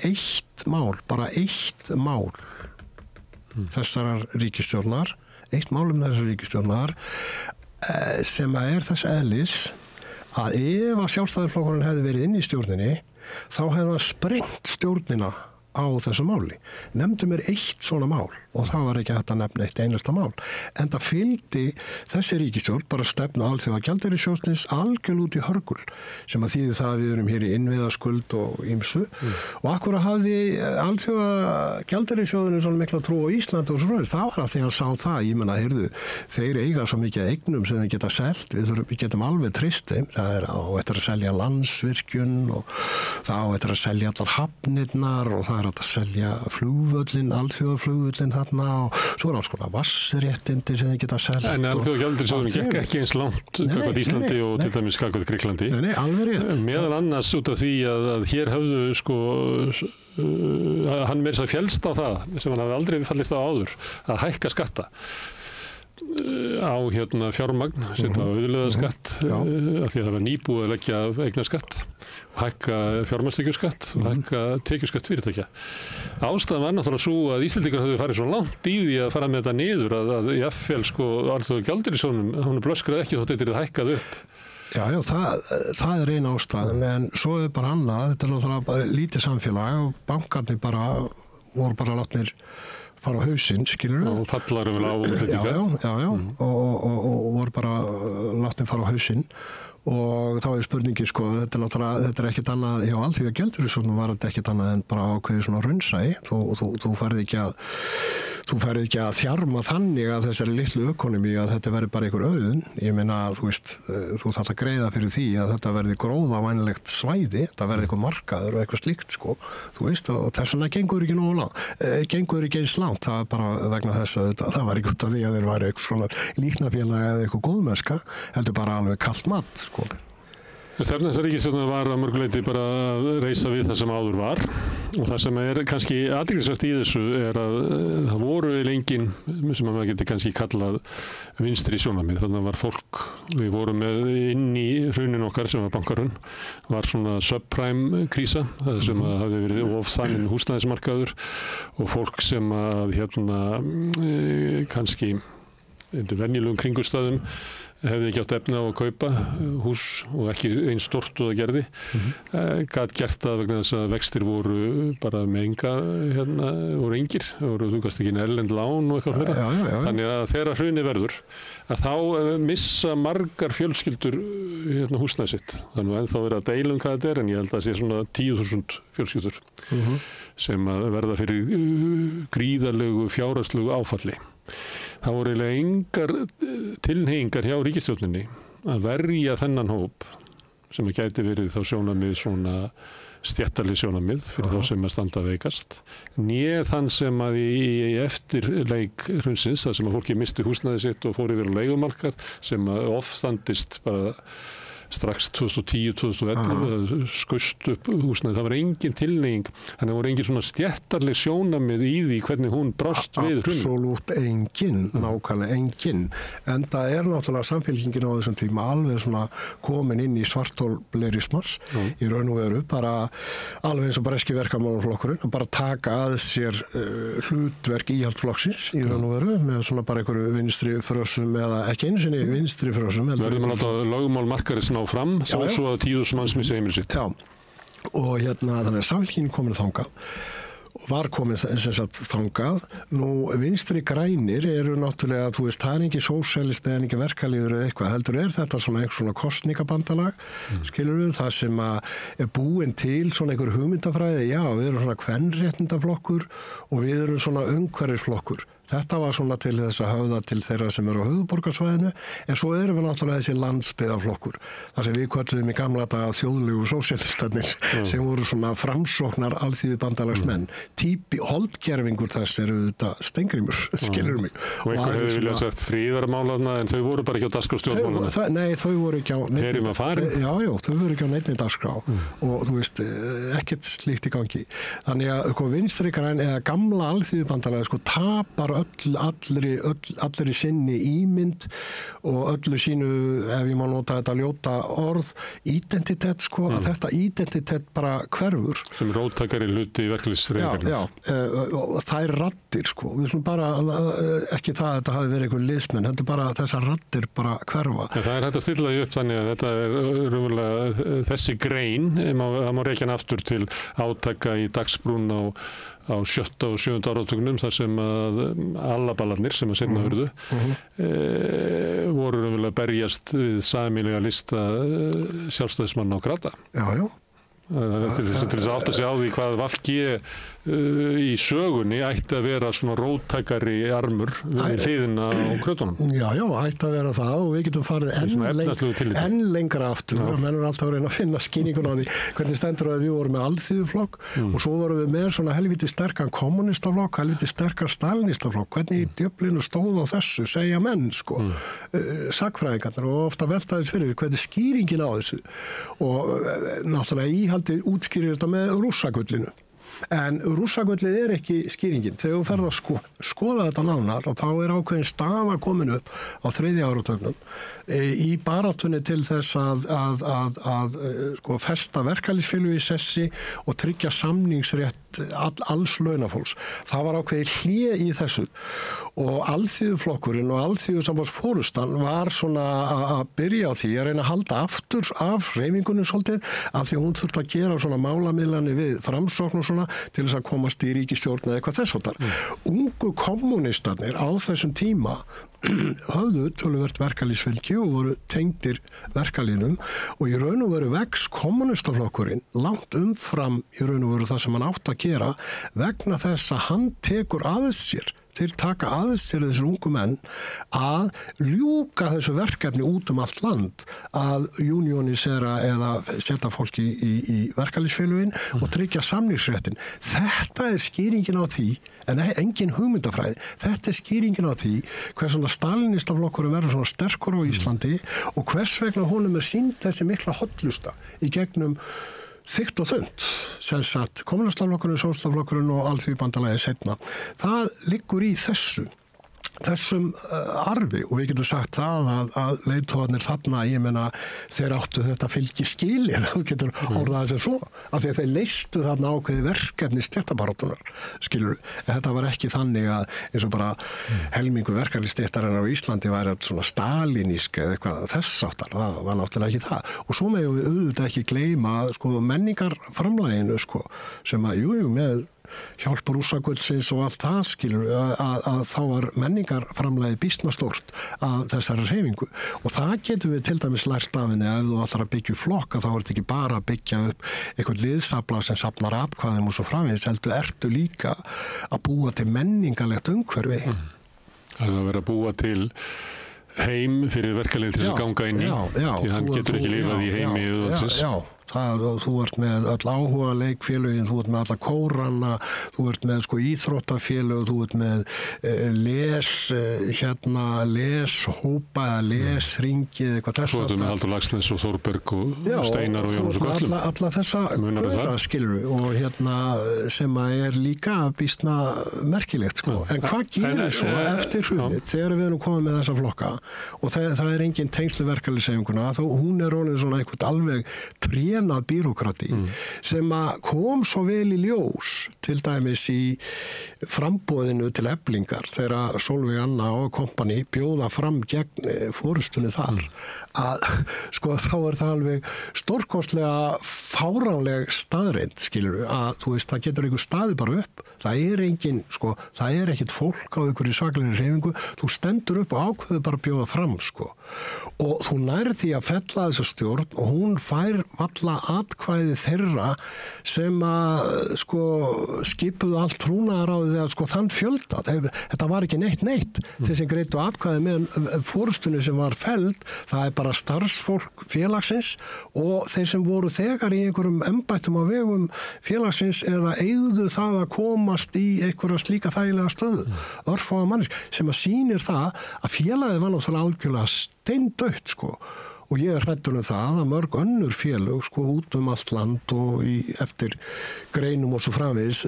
bara eitt mál þessarar ríkisstjórnar, eitt mál þessar ríkisstjórnar sem er þess eðlis að ef að Sjálfstæðisflokkurinn hefði verið inn í stjórninni þá hefði það sprengt stjórnina á þessu máli. Nefndu mér eitt svona mál og það var ekki hægt að nefna eitt einasta mál. En það fylgdi þessi ríkisstjórn bara stefnu Alþjóðagjaldeyrissjóðsins algjörlega út í hörgul sem að þýði það að við erum hér í innviðaskuld og ýmsu og akkur hafði Alþjóðagjaldeyrissjóðurinn svona mikla trú á Íslandi og svona. Það var að því að sá það, ég menna, heyrðu, þeir eiga svo mikið eignum sem þeir geta selt, við getum alveg treyst þeim, það á eftir að selja Landsvirkjun og það á eftir að selja allar hafnirnar og það er að selja flugvöllin, alþjóðaflugvöllin þarna og svo alls konar vassréttindi sem þeir geta selt. En Alþjóðagjaldeyrissjóðurinn gekk ekki eins langt gagnvart Íslandi og til dæmis gagnvart Grikklandi. Nei, alveg rétt. Meðal annars út af því að hér höfðu hann meira sér félst á það sem hann hafði aldrei fallist á áður að hækka skatta á fjármagn, setja á auðlegðarskatt af því að það var nýbúið að leggja eignarskatt og hækka fjármagnstekjuskatt og hækka tekjuskatt fyrirtækja. Ástæðan var náttúrulega svo að Íslendingar höfðu farið svo langt í því að fara með þetta niður að jafnvel Alþjóðagjaldeyrissjóðnum hún blöskraði ekki þótt þetta hækkað upp. Já, það er eina ástæðan, en svo er bara annað, þetta er náttúrulega bara lítið samfélag og bankarnir voru bara látnir fara á hausinn, skilur við? Og fallar á útlendinga. Já, og voru bara látnir fara á hausinn og þá er spurningi, þetta er ekkert annað, hjá Alþjóðagjaldeyrissjóðnum var þetta ekkert annað en bara ákveðið svona raunsæi, þú færði ekki að þjarma þannig að þessari litlu ökonomi að þetta verði bara einhver auðun. Ég meina að þú þarft að greiða fyrir því að þetta verði gróðavænlegt svæði, þetta verði eitthvað markaður og eitthvað slíkt, og þess vegna gengur ekki nógu langt, gengur ekki eins langt, það er bara vegna þess að það var ekki út af því að þeir væri eitthvað svona líknarfélag eða eitthvað góðmennska, heldur bara alveg kalt mat, Stefna þessar ríkisstjórnar var að mörgu leyti bara að reisa við það sem áður var og það sem er kannski athyglisvert í þessu er að það voru engin sem að maður geti kannski kallað vinstri sjónarmið. Þannig var fólk, við vorum með inn í hruninu okkar sem var bankahrun, var svona subprime krísa, það sem að hafi verið ofþaninn húsnæðismarkaður og fólk sem að kannski undir venjulegum kringumstæðum hefði ekki átt efni á að kaupa hús og ekki eins stórt og það gerði. Gat gert það vegna þess að vextir voru bara með enga, voru engir, þú gast ekki erlend lán og eitthvað fleira. Þannig að þegar hruni verður, að þá missa margar fjölskyldur húsnæði sitt. Þannig að ennþá verið að deila hvað þetta er, en ég held að það sé svona 10.000 fjölskyldur sem að verða fyrir gríðarlegu fjárhagslegu áfalli. Það voru eiginlega engar tilhneigingar hjá ríkisstjórninni að verja þennan hóp sem að gæti verið þá sjónarmið svona stéttarleg sjónarmið fyrir þá sem að standa veikast, né þann sem að í eftirleik hrunsins, það sem að fólki misti húsnæði sitt og fór yfir á leigumarkað sem að ofstandist bara strax 2010-2011 skaust upp húsnæði. Það var engin tilhneiging, þannig að það voru engin svona stéttarleg sjónarmið í því hvernig hún brást við hruninu. Absolutt engin, nákvæmlega engin. En það er náttúrulega samfélkingin á þessum tíma alveg svona komin inn í svartholblerismars í raun og veru, bara alveg eins og breski verkamannaflokkurinn, að bara taka að sér hlutverk íhaldsflokksins í raun og veru með svona bara einhverju vinstri frösum eða ekki einu sinni vinstri frösum. Verður maður láta lögmál markarins ná fram, svo að 10.000 manns missi heimili sitt. Já, og þannig að samfélkingin komin þangað og var komin þangað. Nú, vinstri grænir eru náttúrulega, það er ekki sósíalismi eða ekki verkalýður eða eitthvað, heldur er þetta svona einhver svona kosningabandalag, skilur við, það sem að er búin til svona einhver hugmyndafræði, já, við erum svona kvenréttindaflokkur og við erum svona umhverfisflokkur. Þetta var svona til þess að höfða til þeirra sem eru á höfuðborgarsvæðinu, en svo erum við náttúrulega þessi landsbyggðarflokkur, þar sem við kölluðum í gamla daga þjóðlegu sósíalistarnir sem voru svona framsóknar alþýðubandalagsmenn. Holdgerfingur þess eru þetta Steingrímur, skilur mig. Og einhver hefði viljað sett fríðarmálaðna, en þau voru bara ekki á dagskrá stjórnmálanna. Nei, þau voru ekki á neinni. Já, þau voru ekki á neinni dagskrá og þú veist, ekkert slíkt í gangi. Þannig að vinstri græn eða gamla alþýðubandalagi tapar allri sinni ímynd og öllu sínu, ef ég má nota þetta ljóta orð, identitet sko, að þetta identitet bara hverfur. Sem róttakari hluti í verkalýðshreyfingarinnar. Já, og það er raddir sko, við slum bara, ekki það að þetta hafi verið einhver liðsmenn, þetta er bara þessar raddir bara hverfa. Ja, það er hægt að stilla því upp þannig að þetta er raunverulega þessi grein, það má rekja hann aftur til átaka í Dagsbrún á 7. og 7. áratugnum þar sem að allaballarnir sem að seinna urðu voru raunverulega berjast við sameiginlega lista sjálfstæðismanna og krata. Já. Til þess að átta sig á því hvað VG í sögunni ætti að vera svona róttækari armur við hliðina á krötunum. Já, ætti að vera það og við getum farið enn lengra aftur og menn alltaf að reyna að finna skýningun á því hvernig stendur að við vorum með alþýðuflokk og svo vorum við með svona helviti sterkan kommunistaflokk, helviti sterkan stalinistaflokk, hvernig í djöflinu stóð á þessu, segja menn sko, sakfræðingarnir og ofta veltaðis fyrir hvernig skýringin á þessu og náttúrulega íhaldi útskýrir þetta með rússagullinu. En rússagullið er ekki skýringin. Þegar þú ferð að skoða þetta nánar og þá er ákveðin staða komin upp á 3. áratugnum í baráttunni til þess að festa verkalýðsfélög í sessi og tryggja samningsrétt alls launafólks. Það var ákveðið hlé í þessu og alþýðuflokkurinn og alþýðusambandsforustan var svona að byrja á því að reyna að halda aftur af hreyfingunni svolítið af því hún þurfti að gera svona málamiðlanir við Framsókn og svona til þess að komast í ríkisstjórn eða eitthvað þess áttar. Ungu kommunistarnir á þessum tíma höfðu töluvert verkalýðsfylgi og voru tengdir verkalýðnum og í raun og veru vex kommunistaflokkurinn langt umfram í raun og veru það sem hann átt að gera vegna þess að hann tekur að sér þeir taka að sér þessir ungu menn að ljúka þessu verkefni út allt land að unionisera eða setja fólki í verkalýðsfélögin og tryggja samningsréttin. Þetta er skýringin á því, en engin hugmyndafræði, þetta er skýringin á því hvers svona stalinistaflokkurinn verður svona sterkur á Íslandi og hvers vegna honum er sýnd þessi mikla hollusta í gegnum þykkt og þunnt, sem sagt kommunistaflokkurinn, sósíalistaflokkurinn og alþýðubandalagið seinna. Það liggur í þessum arfi og við getum sagt það að leiðtogarnir þarna, ég meina þeir áttu þetta fylgi skilið, þú getur orðað þessi svo, af því að þeir leystu þarna ákveði verkefni stéttabaráttunar, skilur, en þetta var ekki þannig að eins og bara helmingu verkalýðsstéttarinnar á Íslandi væri svona stalinísk eða eitthvað þess áttar, það var náttúrulega ekki það og svo megum við auðvitað ekki gleyma sko menningarframlaginu sko, sem að með hjálp rússagullsins og allt það skilur að þá var menningarframlagið býsna stórt að þessari hreyfingu og það getum við til dæmis lært af henni ef þú ætlar að byggja upp flokka þá er þetta ekki bara að byggja upp eitthvað liðsafla sem safnar atkvæðum og svo framvegis heldur ertu líka að búa til menningarlegt umhverfi. Það er að vera að búa til heim fyrir verkalýð til þess að ganga inn í því hann getur ekki lifað í heimi auðvöldsins. Þú ert með öll áhuga leikfélögin, þú ert með alla kórana, þú ert með sko íþróttafélög, þú ert með leshópa eða lesringi eða eitthvað þess að. Svo ertu með Halldór Laxness og Þórberg og Steinar og Jónas og Göllum. Alla þessa góða skilur og sem að er líka býsna merkilegt sko. En hvað gerir svo eftir hrunið þegar við erum komið með þessa flokka og það er engin tengsl við verkalýðshreyfinguna, þá hún er orðin svona eitthvað alveg trénað bírókrati sem að kom svo vel í ljós til dæmis í framboðinu til Eflingar þegar Sólveig Anna og kompani bjóða fram gegn forystunni þar að sko þá er það alveg stórkostlega fáránleg staðreind skilur að þú veist það getur einhver staði bara upp það er engin sko það er ekkit fólk á einhverju saklegri hreyfingu þú stendur upp og ákveður bara að bjóða fram sko og þú nærð því að fella þessa stjórn og hún fær alla atkvæði þeirra sem að sko skipuðu allt trúnaðaráðið að sko þann fjölda þetta var ekki neitt þessi greitu atkvæði með forystunni sem var felld það er bara starfsfólk félagsins og þeir sem voru þegar í einhverjum embættum á vegum félagsins eða eigðu það að komast í einhverja slíka þægilega stöðu örfáa mannisk sem að sýnir það að félagið var náttúrulega algjörlega steindautt sko. Og ég hræddur það að mörg önnur félög sko út allt land og eftir greinum og svo framvegis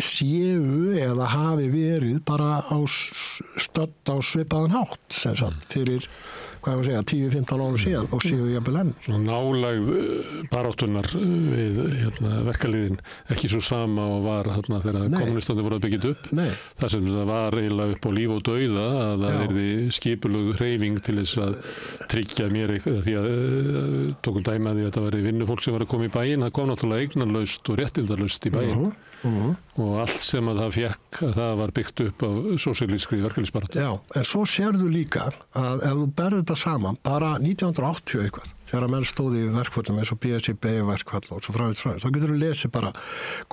séu eða hafi verið bara stödd á svipaðan hátt sem sagt fyrir 10-15 ára síðan og séu jafnvel enn. Nálægð baráttunnar við verkalýðin ekki svo sama og var þegar kommunistandi voru að byggja upp. Nei. Það sem það var eiginlega upp á líf og dauða að það yrði skipulögð hreyfing til þess að tryggja mér eitthvað því að tókum dæmi að því að þetta væri vinnufólk sem var að koma í bæinn. Það kom náttúrulega eignarlaust og réttindalaust í bæinn. Og allt sem að það fekk að það var byggt upp á sósíalískri verkalýðsbaráttu. Já, en svo sérðu líka að ef þú berð þetta saman bara 1980 eitthvað þegar menn stóði í verkföllum eins og BSIB verkfall og svo framvegis þá getur þú lesið bara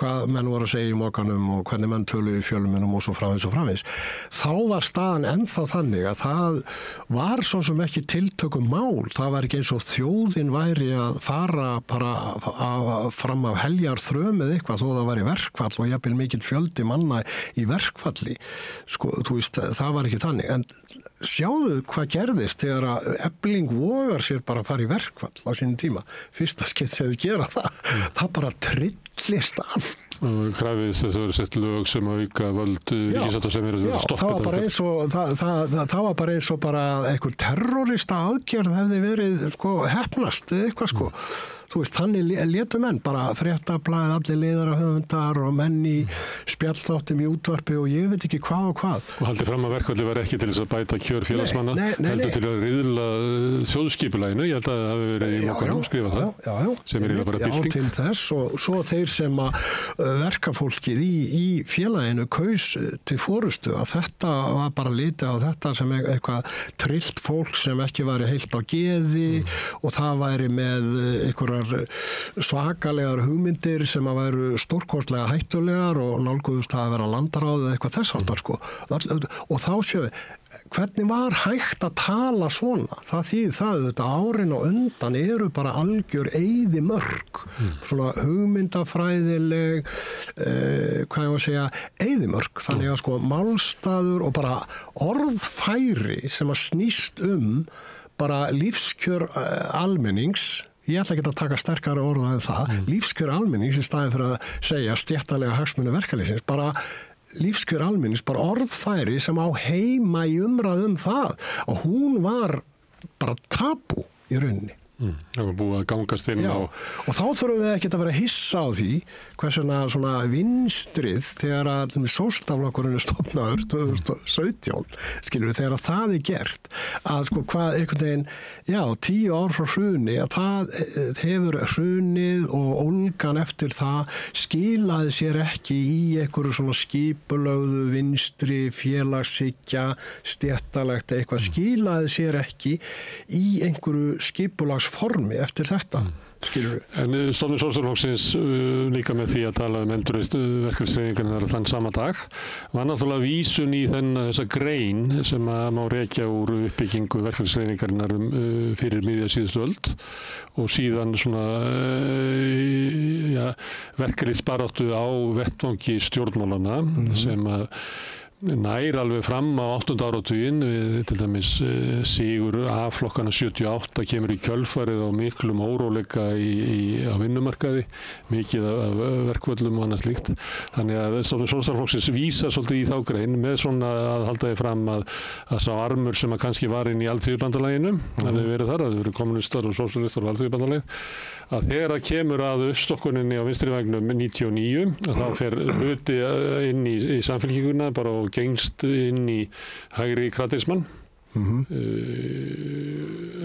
hvað menn voru að segja í mokanum og hvernig menn töluðu í fjölmiðlum og svo framvegis þá var staðan ennþá þannig að það var svo sem ekki tiltökum mál, það var ekki eins og þjóðin væri að fara bara fram af heljar þrömið eitthvað þó það væri verkfall og jafnvel mikill fjöldi manna í verkfalli sko, þú veist, það var ekki þannig en sjáðu hvað gerðist þegar að Efling vogar sér bara að fara í verkfall á sínum tíma. Fyrsta skeitt sem þau gera það bara trillist allt. Og krafist þess að það eru sett lög sem auka völd ríkissáttasemjara til að stoppa þetta. Það var bara eins og bara einhver terrorista aðgerð hefði verið sko heppnast eitthvað sko. Þú veist, þannig létu menn bara fréttablaðið, allir leiðara höfundar og menn í spjallþáttum í útvarpi og ég veit ekki hvað og hvað. Og haldið fram að verkfallið var ekki til þess að bæta kjör félagsmanna, heldur til að riðla þjóðskipulaginu, ég held að það hafi verið í mokkanum skrifað það, sem eiginlega bara bylting. Já, til þess og svo þeir sem að verkafólkið í félaginu kaus til forystu að þetta var bara litið á þetta sem eitthvað trillt fólk sem ekki væri heilt á geði og það væri með einhverjar svakalegar hugmyndir sem að væru stórkostlega hættulegar og nálguðust að vera landaráð eða eitthvað þess áttar sko. Og þá séu hvernig var hægt að tala svona? Það þýðir það þetta árin og undan eru bara algjör eyðimörk, svona hugmyndafræðileg, hvað ég að segja, eyðimörk. Þannig að sko málstaður og bara orðfæri sem að snýst bara lífskjör almennings. Ég ætla ekki að taka sterkari orða en það. Lífskjör almennings í staðin fyrir að segja stéttalega hagsmuni verkalýðsins. Bara lífskjör almennings, bara orðfæri sem á heima í umræðum það. Og hún var bara tabú í rauninni. Það var búið að gangast inn á... Og þá þurfum við ekki að vera hissa á því hversuna svona vinstrið þegar að sósíalistaflokkurinn er stofnaður 2017, skilur við, þegar að það er gert að sko hvað einhvern veginn 10 ár frá hruni að það hefur hrunið og ólgan eftir það skilaði sér ekki í einhverju svona skipulögðu vinstri félagshyggja stéttalegt eitthvað skilaði sér ekki í einhverju skipulagsformi eftir þetta. En stofnun Sósíalistaflokksins líka með því að tala endurreisn verkalýðshreyfingarinnar þann sama dag var náttúrulega vísun í þessa grein sem að má rekja úr uppbyggingu verkalýðshreyfingarinnar fyrir miðja síðustu öld og síðan svona verkalýðsbaráttu á vettvangi stjórnmálanna sem að nær alveg fram á 8. áratuginn við til dæmis sigur A-flokkana 78 kemur í kjölfarið á miklum óróleika á vinnumarkaði, mikið af verkvöllum og annað slíkt. Þannig að stofnun Sósíalistaflokksins vísa svolítið í þá grein með svona að halda því fram að sá armur sem að kannski var inn í Alþýðubandalaginu, það hefur verið þar, það hefur verið kommunistar og sósíalistar og Alþýðubandalagið, að þegar það kemur að uppstokkuninni á vinstri vægnum 99, þá fer hluti inn í samfélkinguna bara og gengst inn í hægri kratismann.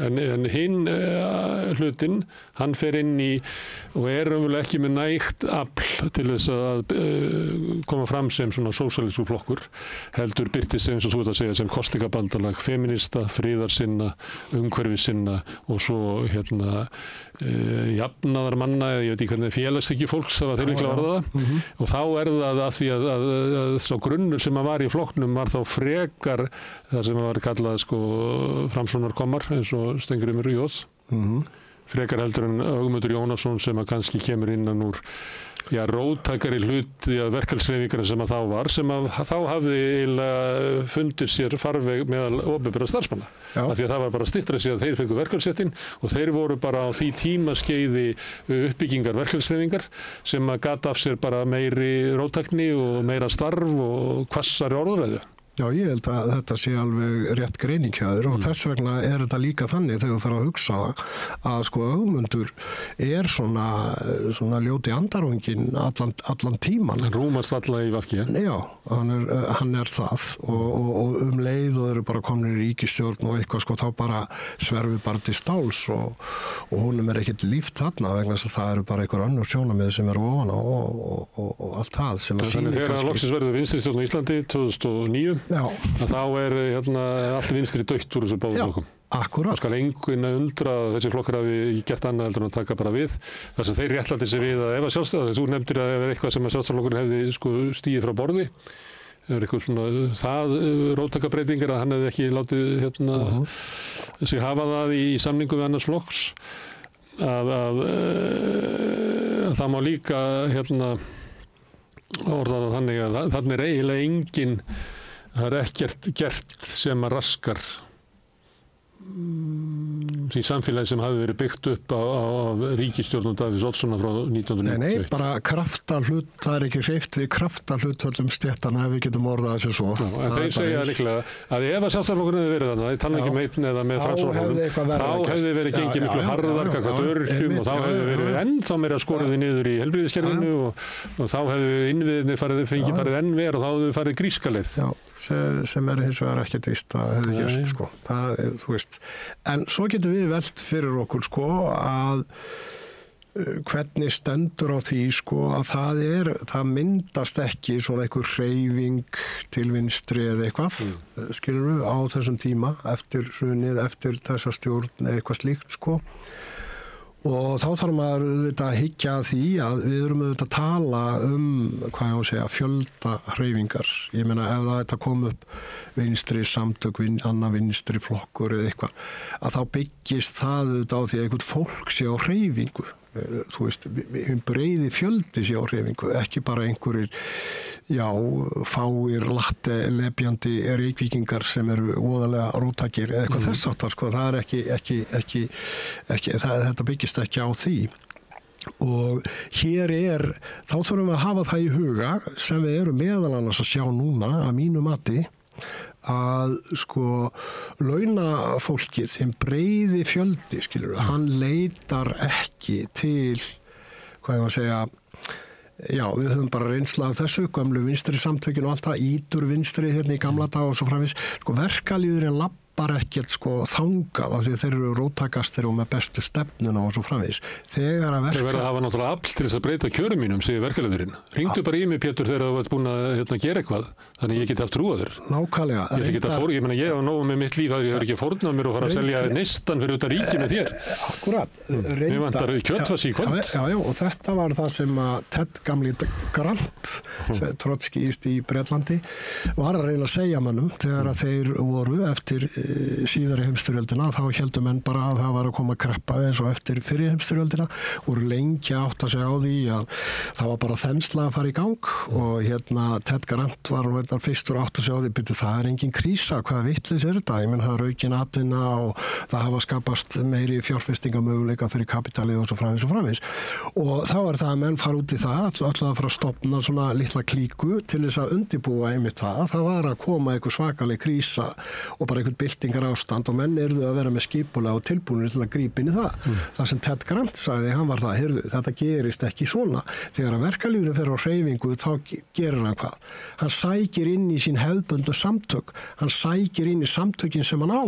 En hinn hlutin, hann fer inn í og er raunverulega ekki með nægt afl til þess að koma fram sem svona sósíalískur flokkur, heldur birtist eins og þú ert að segja sem kosningabandalag feminista, friðarsinna, umhverfissinna og svo jafnaðarmanna eða ég veit ekki hvernig félagshyggju fólks það var þeir líklega orða það og þá er það að því að sá grunnur sem að var í flokknum var þá frekar það sem var kallað sko framsóknarkommar eins og Steingrímur J. Frekar heldur en Ögmundur Jónasson sem að kannski kemur innan úr róttækari hluti af verkfallshreyfingarnar sem að þá var, sem að þá hafði eiginlega fundið sér farveg meðal opinberra starfsmanna. Af því að það var bara styttra sig að þeir fengu verkfallsréttinn og þeir voru bara á því tímaskeiði uppbyggingar verkfallshreyfingar sem að gat af sér bara meiri róttækni og meira starf og hvassari orðræðu. Já, ég held að þetta sé alveg rétt greining hjá þér og þess vegna þetta líka þannig þegar þú fer að hugsa að sko Ögmundur svona ljóti andarvangin allan tíman. Hann rúmast alla í VG. Já, hann það og leið og eru bara komin í ríkisstjórn og eitthvað sko þá bara sverfi bara til stáls og honum ekkert líft þarna vegna þess að það eru bara einhver önnur sjónarmið sem eru ofan á og allt það sem að sýnir. Þannig þegar að loksins verður vinstristjórn á Íslandi 2009 að þá allt vinstri dautt úr þessu báðum flokkum. Akkurat. Það skal enginn undra að þessi flokkar hafi gert annað heldur en að taka bara við. Þar sem þeir réttlæti sig við að ef að sjálfstæða, þú nefndir að ef eitthvað sem að sjálfstæðarflokkurinn hefði sko stigið frá borði, ef eitthvað svona það róttækjabreytingar að hann hefði ekki látið sig hafa það í samningu við annars flokks, að það má líka orða það þannig að þannig eiginlega enginn. Það ekkert gert sem að raskar því samfélagi sem hafi verið byggt upp á ríkisstjórnum Davíðs Oddssonar frá 1990. Nei, bara kraftahlut, það ekki hreyft við kraftahlutföllum stéttanna ef við getum orðað þessu svo. En þeir segja líklega að ef að sjálfstæðarflokkurinn hefði verið þarna, ég tala ekki einn eða með Framsóknarflokknum, þá hefði verið gengið miklu harðar gagnvart öryrkjum og þá hefði verið ennþá meira skorið niður í heilbrigðiskerfinu og þá hefði innviðirnir farið enn verð og þá hefði farið grískaleið. Já, sem hins vegar ekkert víst að hefði gerst sko. Það, þú veist. En svo getum við velt fyrir okkur sko að hvernig stendur á því sko að það myndast ekki svona einhver hreyfing til vinstri eða eitthvað, skilur við, á þessum tíma eftir hrunið, eftir þessa stjórn eða eitthvað slíkt sko. Og þá þarf maður auðvitað að hyggja að því að við erum auðvitað að tala hvað ég á að segja, fjölda hreyfingar. Ég meina ef það kom upp vinstri samtök, annar vinstri flokkur eða eitthvað, að þá byggist það auðvitað á því að einhvern fólk sé á hreyfingu. Þú veist, breiði fjöldi sé á hreyfingu, ekki bara einhverjir, fáir lepjandi reykvíkingar sem eru voðalega róttækir eða eitthvað þess áttar, sko, það er ekki þetta byggist ekki á því. Og hér þá þurfum við að hafa það í huga sem við erum meðal annars að sjá núna að mínu mati að sko launafólkið, þeim breiði fjöldi, skilur, hann leitar ekki til, hvað ég var að segja, við höfum bara reynsla af þessu, gömlu vinstri samtökin og allt það, ítur vinstri hérna í gamla dag og svo framvegis, sko verkalýðurinn lappar ekkert sko þangað af því að þeir eru róttækastir og með bestu stefnuna og svo framvegis. Þeir verða að hafa náttúrulega afl til þess að breyta kjörum mínum, segir verkalýðurinn. Ringdu bara í mig, Pétur, þegar þú ert búin að gera eitthvað, þannig ég geti haft trú á þér. Nákvæmlega. Ég meina, ég á nógu með mitt líf að ég hefur ekki fórnað mér og fara að selja neistan fyrir utan ríki með þér. Akkurat. Mér vantar kjötfars í kvöld. Já, og þetta var það sem að Ted gamli Grant, trotskíist í Bretlandi, var að reyna að segja mönnum þegar að þeir voru eftir síðari heimsstyrjöldina, þá héldu menn bara að það var að koma kreppa eins og eftir fyrir heimsstyrjöldina, voru lengi átt að segja á því að það var bara þensla að fara í gang og Ted Grant var fyrstur átt að segja á því, byrju, það er engin krísa, hvaða vitleys er þetta? Ég menn það er aukin atvinna og það hafa skapast meiri fjárfestingamöguleika fyrir kapitalið og svo framvegis og þá er það að menn fara út í það, alltaf að fara að stofna svona litla klíku til þess að undirbúa einmitt það var að koma einhver svakaleg krísa og bara einhvern byltingar ástand og menn eruðu að vera með skipulega og tilbúinir til að grípa inn í það. Það sem Ted Grant sagði, hann var það, þetta gerist ekki svona. Þegar að verkalýðurinn fer á hreyfingu, þá gerir hann hvað? Hann sækir inn í sín hefðbundnu samtök, hann sækir inn í samtökin sem hann á.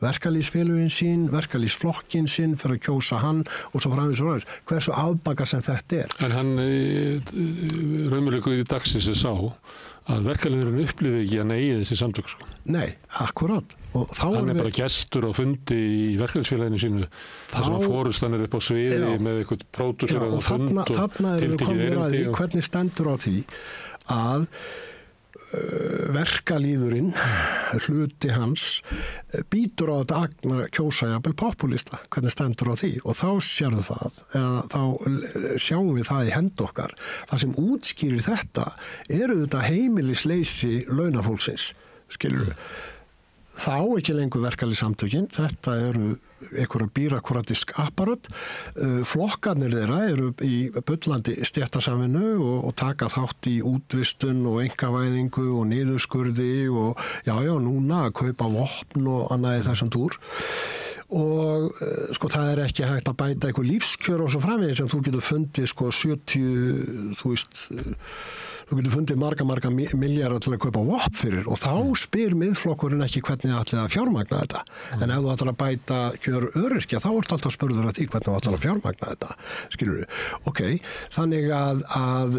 Verkalýðsfélögin sín, verkalýðsflokkin sín, fyrir að kjósa hann og svo framvegis. Hversu afbaka sem þetta er? En hann raunverulega í dagsins sá að verkalýðurinn upplifði ekki að eigi þessi samtök. Nei, akkurat. Og hann er bara gestur og fundi í verkalýðsfélaginu sínu þar sem að forustan er upp á sviði með eitthvað pródúsur og fund og þarna erum við komin að því hvernig stendur á því að verkalýðurinn, hluti hans, býtur á þetta agna kjósa jafnvel popúlista, hvernig stendur á því og þá sérðu það, eða þá sjáum við það í hend okkar. Það sem útskýrir þetta þetta heimilisleysi launafólksins, skilur við. Þá ekki lengur verkalýðssamtökin, þetta einhverja bírakúratísk apparat, flokkarnir þeirra í bullandi stéttasamvinnu og taka þátt í útvistun og einkavæðingu og niðurskurði og núna að kaupa vopn og annað í þessum túr. Og sko það ekki hægt að bæta eitthvað lífskjör og svo framvegis en þú getur fundið sko 70, þú getur fundið marga milljarða til að kaupa vopn fyrir og þá spyr miðflokkurinn ekki hvernig ætli að fjármagna þetta. En ef þú ætlar að bæta kjör öryrkja þá ertu alltaf spurður að því hvernig þú ætlar að fjármagna þetta. Skilurðu? Ok, þannig að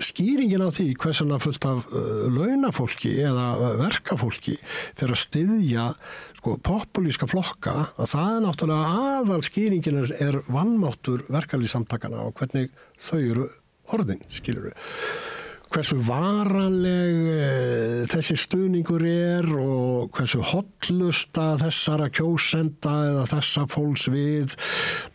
skýringin á því hversana fullt af launafólki eða verkafólki fyrir að styðja sko popúlíska flokka að það náttúrulega aðal skýringin vanmáttur verkalýðssamtakana og hvernig þau eru orðin, skilur við. Hversu varanleg þessi stuðningur og hversu hotlusta þessara kjósenda eða þessa fólks við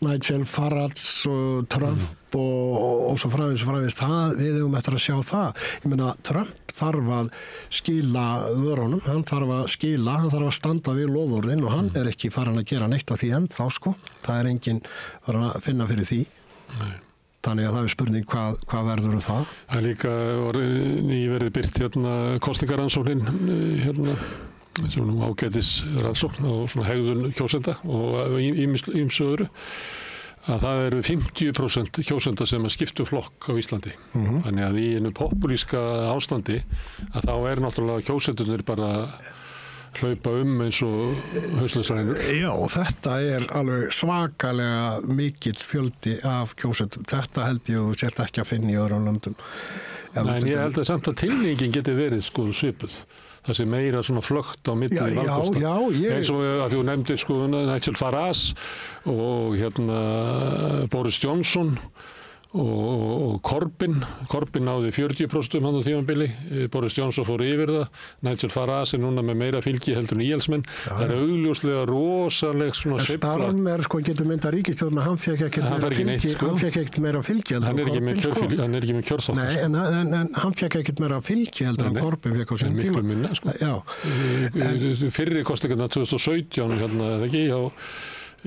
Nigel Farage og Trump og svo framvegis það, við eigum eftir að sjá það. Ég meina, Trump þarf að skila vörunum, hann þarf að standa við loforðin og hann ekki farin að gera neitt af því ennþá, sko. Það enginn farin að finna fyrir því. Nei. Þannig að það spurning hvað verður það? Það líka nýverið birt kosningaransóknin sem nú ágætis rannsókn á svona hegðun kjósenda og ýmsu öðru að það eru 50% kjósenda sem skiptu flokk á Íslandi. Þannig að í einu popúlíska ástandi að þá náttúrulega kjósendurnir bara hlaupa eins og hausleysrænur. Já, þetta alveg svakalega mikill fjöldi af kjósendum. Þetta held ég og sért ekki að finna í öðrum löndum. Nei, en ég held að samt að tilnýgin geti verið sko svipuð. Það sé meira svona flögt á milli valkosta. Eins og að þú nefndir sko Nigel Farage og Boris Johnson og Corbyn náði 40% hann á tímabili, Boris Johnson fór yfir það, Nigel Farage núna með meira fylgi heldur en íhaldsmenn. Það augljóslega rosaleg svona sveifla. Starmer sko getur mynda ríkisstjórn að hann fekk ekkert meira fylgi hann er ekki með kjörþátt. Nei, en hann fekk ekkert meira fylgi heldur en Corbyn fekk á sínum tíma. Miklu minna sko. Já. Fyrri kosningarnar 2017 ekki á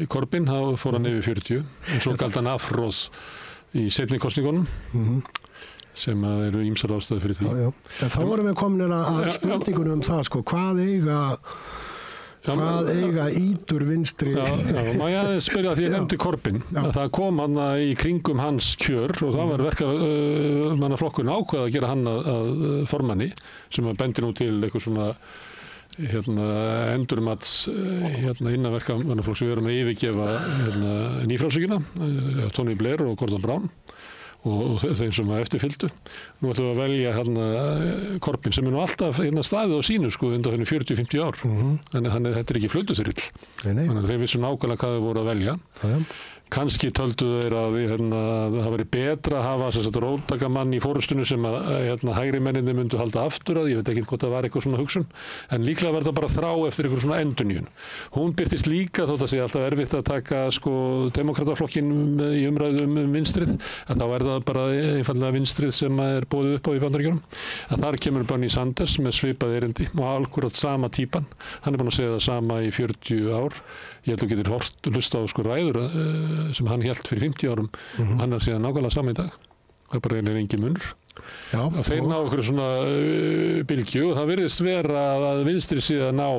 Corbyn, þá fór hann yfir 40 en svo galt hann afhróð í seinni kosningunum sem eru ýmsar ástæður fyrir því. En þá vorum við komin að spurningunum það sko, hvað eiga ítur vinstri? Má ég aðeins spyrja því ég nefndi Corbyn að það kom hann í kringum hans kjör og það var verkamannaflokkurinn ákvað að gera hann að formanni sem bendi nú til eitthvað svona endurmats innan verkamannaflokks við erum að yfirgefa nýfrjálshyggjuna, Tony Blair og Gordon Brown og þeim sem eftirfylgdu. Nú ætlum við að velja Corbyn sem nú alltaf staðið á sínu sko undan 40-50 ár. Þannig þetta ekki flautuþyrill. Þannig að þeir vissu nákvæmlega hvað þau voru að velja. Kannski töldu þeir að það væri betra að hafa róttakamann í fórustunni sem að hægri menninni myndu halda aftur að, ég veit ekki hvort það var eitthvað svona hugsun, en líklega var það bara þrá eftir eitthvað svona endurnýjun. Hún birtist líka þótt að sé alltaf erfitt að taka sko demókrataflokkin í umræðum vinstrið, að þá það bara einfallega vinstrið sem boðið upp á í Bandaríkjunum. Að þar kemur Bernie Sanders með svipað erindi og alkurat sama típan. Hann búinn að segja það sama í 40 ár. Ég held að þú getur hlusta á sko ræður sem hann hélt fyrir 50 árum og hann síðan nákvæmlega sama í dag. Það bara engin munur. Að þeir ná okkur svona bylgju og það virðist vera að vinstri síðan ná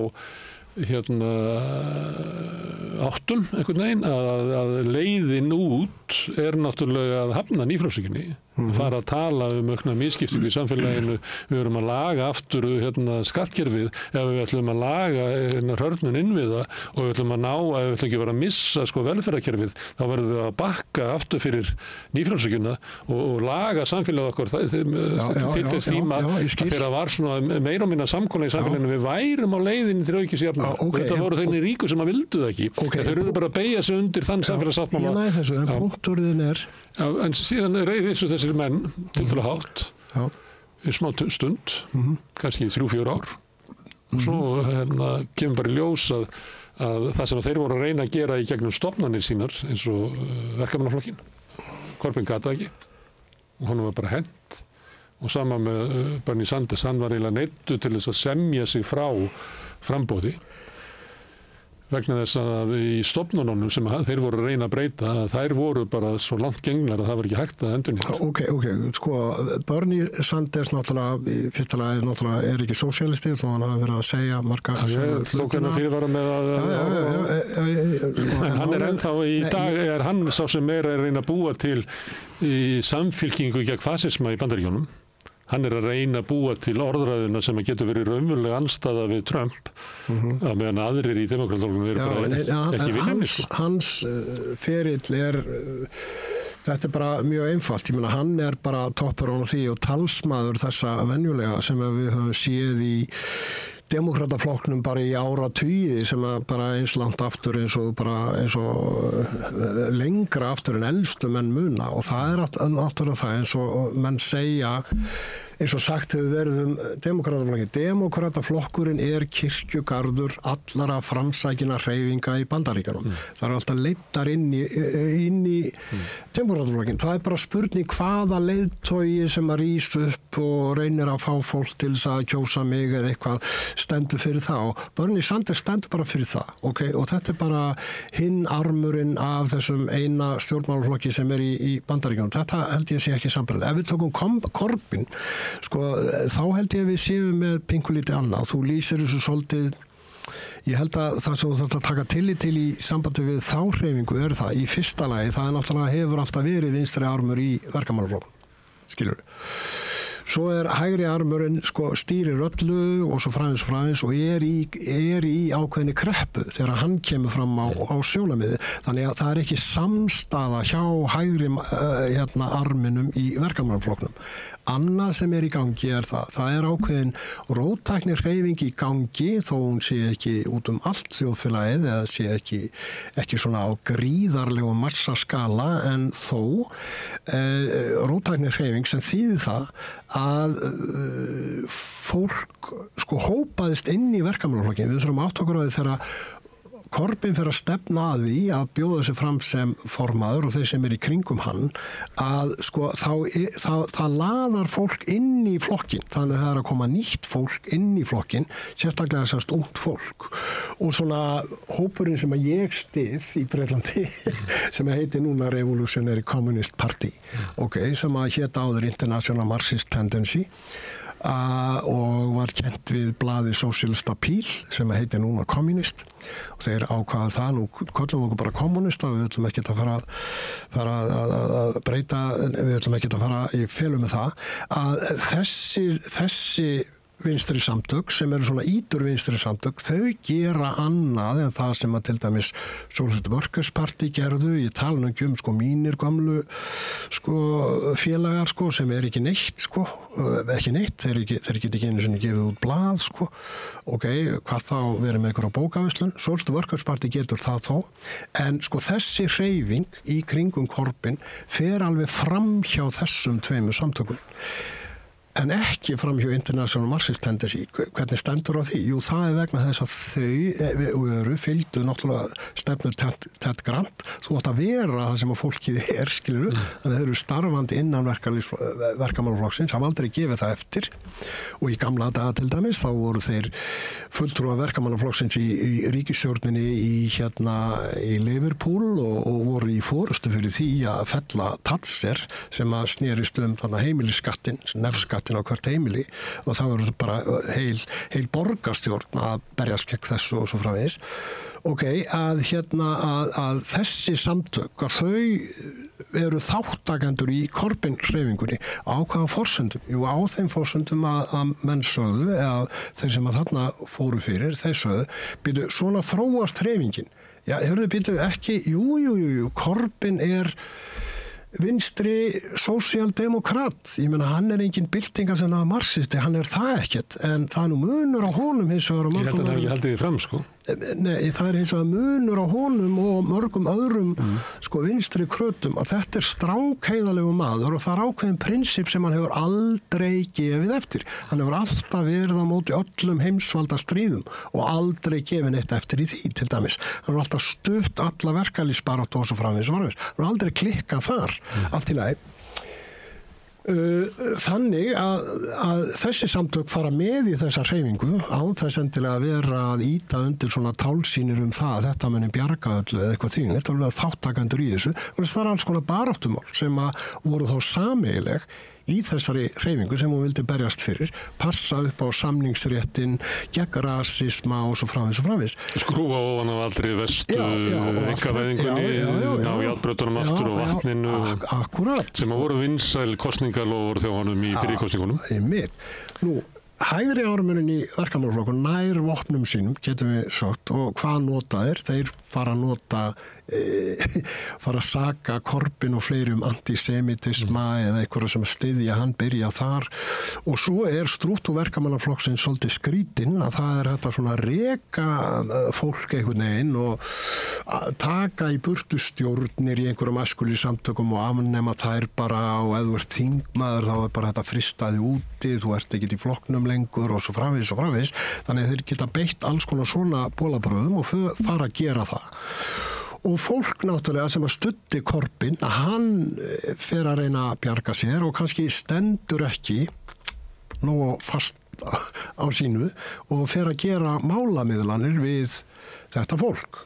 áttum einhvern veginn að leiðin út náttúrulega að hafna nýfrjálshyggjunni. Fara að tala aukna misskiptingu í samfélaginu, við erum að laga aftur skattkerfið, ef við ætlum að laga hrörnun innviða og við ætlum að ná, ef við ætlum ekki að missa sko velferðarkerfið, þá verðum við að bakka aftur fyrir nýfrjálshyggjuna og laga samfélagið okkar til þess tíma að þeirra var svona meira og minna samkomulag í samfélaginu, við værum á leiðinni til aukins jafnvægis og þetta voru þeirni ríku sem að vildu það ekki. Þeir eru bara að beygja sig undir þann samfélagssáttmála. En síðan reiði þessu þessir menn til hátt í smá stund, kannski 3-4 ár. Og svo kemur bara í ljós að það sem þeir voru að reyna að gera í gegnum stofnanir sínar, eins og Verkamannaflokkinn, Corbyn gat það ekki. Og honum var bara hent. Og sama með Bernie Sanders, hann var eiginlega neyddur til þess að semja sig frá framboði. Vegna þess að í stofnununum sem þeir voru að reyna að breyta, þær voru bara svo langt genglar að það var ekki hægt að endurnýta. Ok, sko, Bernie Sanders náttúrulega, í fyrsta lagi náttúrulega er ekki sósíalisti, þó hann hafi verið að segja marga tók hennar fyrirvara með en hann er ennþá í dag, er hann sá sem er að reyna að búa til í samfylkingu gegn fasisma í Bandaríkjunum. Hann er að reyna að búa til orðræðuna sem getur verið raunveruleg andstaða við Trump að meðan aðrir í demókrataflokknum eru bara ekki viljandi. Hans ferill er, þetta er bara mjög einfalt. Ég meina, hann er bara toppur á því og talsmaður þessa venjulega sem við höfum séð í demókrataflokknum bara í áratugi sem bara eins langt aftur eins og lengra aftur en elstu menn muna og það er aftur það eins og menn segja eins og sagt hefur verið demókrataflokkin. Demókrataflokkurinn er kirkjugarður allara framsækinna hreyfinga í Bandaríkjunum. Það er alltaf leiddar inn í demókrataflokkin. Það er bara spurning hvaða leiðtogi sem að rís upp og reynir að fá fólk til þess að kjósa mig eða eitthvað stendur fyrir það og Bernie Sanders stendur bara fyrir það. Okay? Og þetta er bara hinn armurinn af þessum eina stjórnmálaflokki sem er í Bandaríkjunum. Þetta held ég sé ekki sambarlegt. Ef við tókum Corbyn sko, þá held ég að við séum með pinkulítið annað. Þú lýsir þessu svolítið, ég held að það sem þú þarf að taka tillit til í sambandi við þá hreyfingu er það, í fyrsta lagi, það er náttúrulega hefur alltaf verið vinstri armur í verkamannaflokknum, skilur við. Svo er hægri armurinn sko, stýrir öllu og svo fræðins og er í ákveðinni kreppu þegar hann kemur fram á sjónarmiði. Þannig að það er ekki samstaða hjá hægri arminum í verkamannaflokknum. Annað sem er í gangi er það er ákveðin róttækni hreyfing í gangi þó hún sé ekki út allt þjóðfélagið eða sé ekki svona á gríðarlegu massaskala en þó róttækni hreyfing sem þýðir það að fólk sko hópaðist inn í verkamannaflokkinn. Við þurfum átt okkur á því þegar Corbyn fyrir að stefna að því að bjóða sig fram sem formaður og þeir sem er í kringum hann að sko það laðar fólk inn í flokkin þannig að það er að koma nýtt fólk inn í flokkin sérstaklega sérst ungt fólk og svona hópurinn sem að ég styð í Breitlandi sem heitir núna Revolutionary Communist Party sem að hét áður International Marxist Tendency og var kent við blaðið Socialist Appeal sem heitir núna Communist og þeir ákvaða það, nú köllum við okkur bara kommunista, við ætlum ekki að fara að breyta, við ætlum ekki að fara í felum með það, að þessi vinstri samtök sem eru svona ítur vinstri samtök, þau gera annað en það sem að til dæmis Socialist Workers Party gerðu, ég tala nú ekki sko mínir gamlu sko félagar sko sem er ekki neitt sko, ekki neitt, þeir geta ekki einu sinni gefið út blað sko, hvað þá verið með einhverja bókaverslun, Socialist Workers Party getur það þó, en sko þessi hreyfing í kringum Corbyn fer alveg fram hjá þessum tveimur samtökum. En ekki fram hjá International Marxist Tendency. Hvernig stendur á því? Jú, það er vegna þess að þau fylgdu náttúrulega stefnu Ted Grant. Þú átt að vera það sem að fólkið skilur þannig að þeir eru starfandi innan verkamannaflokksins, hafa aldrei gefið það eftir og í gamla daga til dæmis þá voru þeir fulltrúar verkamannaflokksins í ríkisstjórninni í Liverpool og voru í forystu fyrir því að fella Thatcher sem að snerist þarna heimilisskattin, nefskatt á hvert heimili og það verður bara heil borgarstjórn að berjast gegn þessu og svo framvegis. Að þessi samtök að þau eru þáttakendur í Corbyn-hreyfingunni á hvaða forsendum? Jú, á þeim forsendum að menn sögðu eða þeir sem að þarna fóru fyrir, þeir sögðu, býtu, svona þróast hreyfingin. Já, býtu ekki, jú, Corbyn er vinstri sósíaldemokrat, ég meina hann er engin byltingar sem marxisti, hann er það ekkert en það nú munur á honum hins vegar ég held að hann hafi ekki haldið því fram sko Nei, það hins vegar munur á honum og mörgum öðrum sko vinstri krötum að þetta strákheiðalegu maður og það ákveðin prinsip sem hann hefur aldrei gefið eftir. Hann hefur alltaf verið á móti öllum heimsvalda stríðum og aldrei gefið neitt eftir í því til dæmis. Hann hefur alltaf stutt alla verkalýðsbaráttu og svo framvegis. Hann hefur aldrei klikkað þar, allt í lagi. Þannig að þessi samtök fara með í þessa hreyfingu án þess endilega að vera að ýta undir svona tálsýnir það að þetta muni bjarga öllu eða eitthvað því. Þetta er alveg þáttakendur í þessu. Það er alls konar baráttumál sem að voru þá sameiginleg í þessari hreyfingu sem hún vildi berjast fyrir, passa upp á samningsréttin, gegn rasisma og svo framvegis. Skrúfa ofan af aldrei vestu einkavæðingunni, ná járnbrautunum aftur og vatninu. Akkurat. Sem að voru vinsæl kosningalofur þjóðanum í fyrir kosningunum. Nú, hægri ármunnin í verkamannaflokkun nær vopnum sínum, getum við sagt, og hvað nota þeir fara að nota fara að saka Corbyn og fleiri antisemitisma eða einhverja sem styðja hann byrja þar og svo strúktúr verkamannaflokksins svolítið skrítinn að það þetta svona reka fólk einhvern veginn og taka í burtu stjórnir í einhverjum æskulýðssamtökum og afnema þær bara og ef þú ert þingmaður þá bara þetta fristaði úti, þú ert ekki í flokknum lengur og svo framvegis. Þannig að þeir geta beitt alls konar svona bolabröðum og fara að gera það. Og fólk náttúrulega sem að studdi Corbyn, að hann fer að reyna að bjarga sér og kannski stendur ekki nógu fast á sínu og fer að gera málamiðlanir við þetta fólk.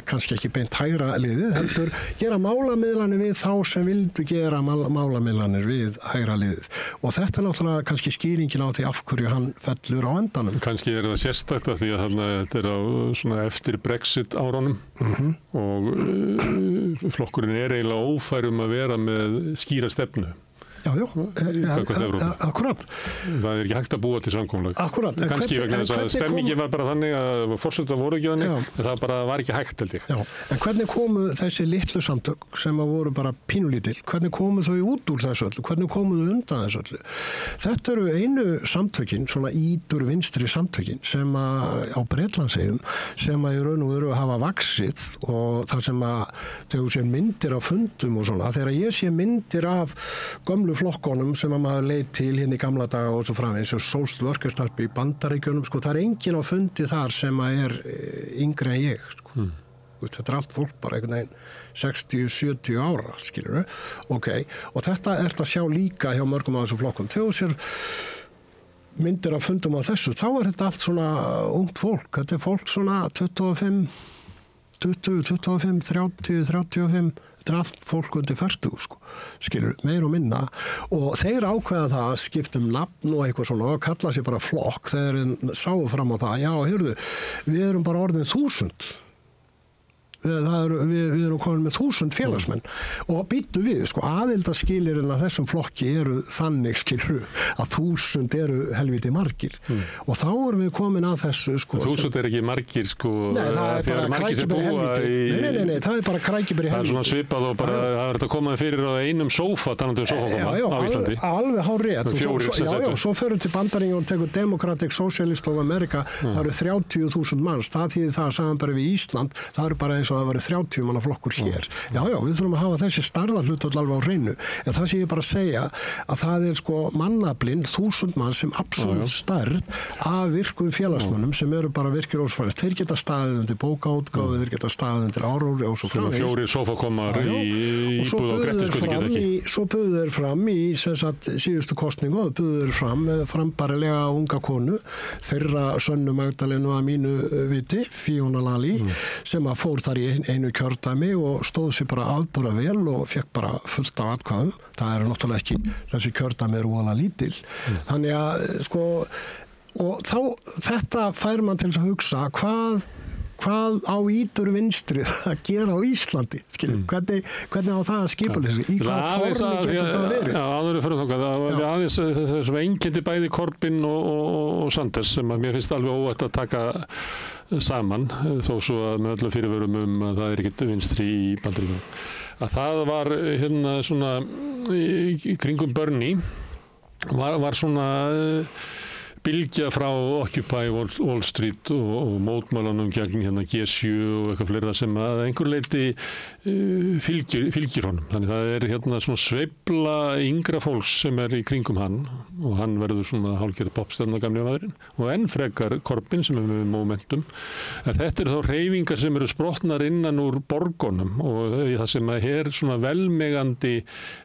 Kannski ekki beint hægra liðið, heldur gera málamiðlanir við þá sem vildu gera málamiðlanir við hægra liðið. Og þetta náttúrulega kannski skýringin á því af hverju hann fellur á endanum. Kannski það sérstakt af því að þetta á svona eftir Brexit árunum og flokkurinn eiginlega ófærum að vera með skýra stefnu. Akkurat. Það ekki hægt að búa til samkomulag. Akkurat. Kannski vegna þess að stemmingin var bara þannig að forsetar voru ekki þannig, en það bara var ekki hægt held ég. En hvernig komu þessi litlu samtök sem voru bara pínulítil, hvernig komu þau út úr þessu öllu? Hvernig komu þau undan þessu öllu? Þetta einu samtökin, svona ídur vinstri samtökin sem á Bretlandseyjum sem í raun og veru hafa vaxið og þar sem að þegar sé myndir af fundum og svona, þegar ég sé myndir af gömlu flokkonum sem að maður leit til hérna í gamla daga og svo framvegis og Social Workers Party í Bandaríkjunum, sko, það enginn á fundi þar sem að yngri en ég, sko. Þetta allt fólk bara einhvern veginn 60-70 ára, skilur við, og þetta að sjá líka hjá mörgum af þessu flokkum. Þegar þú sér myndir af fundum á þessu, þá þetta allt svona ungt fólk, þetta fólk svona 25, 30, 35, þetta allt fólk undir 40, sko, skilur, meir og minna og þeir ákveða það að skipta nafn og eitthvað svona og kalla sér bara flokk þegar þeir sáu fram á það, heyrðu, við erum bara orðin 1000 við erum komin með 1000 félagsmenn og býttu við, sko, aðildarskilirinn að þessum flokki þannig, skilur, að 1000 helviti margir og þá erum við komin að þessu, sko. 1000 ekki margir, sko, nei, það bara krækibæri helviti. Nei, það bara krækibæri helviti. Það svona svipað og bara, það verður að koma fyrir á einum sófa, talandi sófakoma á Íslandi. Alveg hárrétt. Svo fyrir til Bandaríkjunum og tekur Democratic Socialist of America, það eru 30.000 manns, það þýðir það samanberið við Ísland, það eru bara eins og það var 30 manna flokkur hér. Við þurfum að hafa þessi stærðarhlutvöld alveg á hreinu. En það sé ég bara að segja að það sko mannaflinn, 1000 mann sem absolutt stærð af virkum félagsmönnum sem eru bara virkir ósfæðist. Þeir geta staðið undir bókaútgáfu, þeir geta staðið undir áróri og svo framvegis. 4 sófakomar í íbúð og grettisgötu geta ekki. Svo buðu þeir fram í síðustu kosningu og buðu þeir frambærilega unga konu, þeirra Sönnu Magdalenu að mínu viti, Fiona Lali, sem að fór þar í einu kjördæmi og stóð sér bara afbúra vel og fekk bara fullt af atkvæðum. Það náttúrulega ekki, þessi kjördæmi voðalega lítil. Þannig að, sko, og þá, þetta fær mann til að hugsa hvað á ídur vinstri að gera á Íslandi, skiljum, hvernig á það að skipulegja sig, í hvað formi getur það verið? Áður fyrir þangað, það var aðeins þessum einkendi bæði Corbyn og Sanders sem að mér finnst alveg óvægt að taka saman, þó svo að með öllum fyrirvörum að það ekkert vinstri í Bandaríkjunum. Að það var hérna svona í kringum Bernie var svona bylgja frá Occupy Wall Street og mótmælunum gegn hérna G7 og eitthvað fleira sem að einhver leyti fylgir honum. Þannig það hérna svona sveifla yngra fólks sem í kringum hann og hann verður svona hálfgerð popstjarna gamli maðurinn og enn frekar Corbyn sem með Momentum. En þetta þá hreyfingar sem eru sprottnar innan úr borgunum og það sem svona velmegandi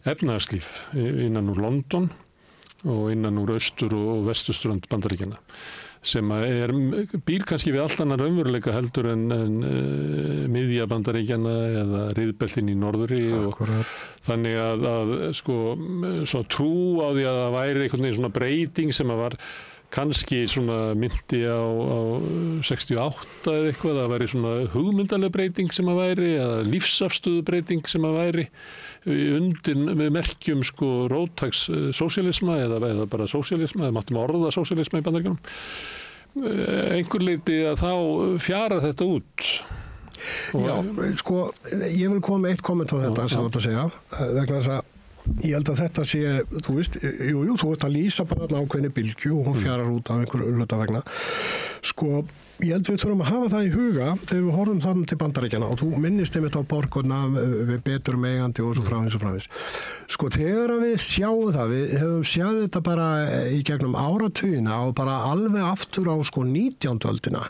efnahagslíf innan úr London og innan úr austur- og vesturströnd Bandaríkjanna sem býr kannski við allt annan raunveruleika heldur en miðja Bandaríkjanna eða riðbeltin í norðri og þannig að sko svo trú á því að það væri einhvern veginn svona breyting sem var kannski svona myndi á 68 eða eitthvað, það væri svona hugmyndaleg breyting sem væri eða lífsafstöðu breyting sem væri undir merkjum sko róttæks sósíalisma eða bara sósíalisma, eða máttum orða sósíalisma í Bandaríkjunum. Einhver leyti að þá fjara þetta út. Já, sko, ég vil koma með eitt komment á þetta sem þú ert að segja, vegna þess að ég held að þetta sé, þú veist, jú, þú ert að lýsa bara ákveðinni bylgju og hún fjarar út af einhverju hluta vegna. Sko, ég held við þurfum að hafa það í huga þegar við horfum þannig til Bandaríkjanna og þú minnist einmitt á borgurna við betur eigandi og svo framvegis. Sko, þegar við sjáum það, við hefum séð þetta bara í gegnum áratugina og bara alveg aftur á sko 19. öldina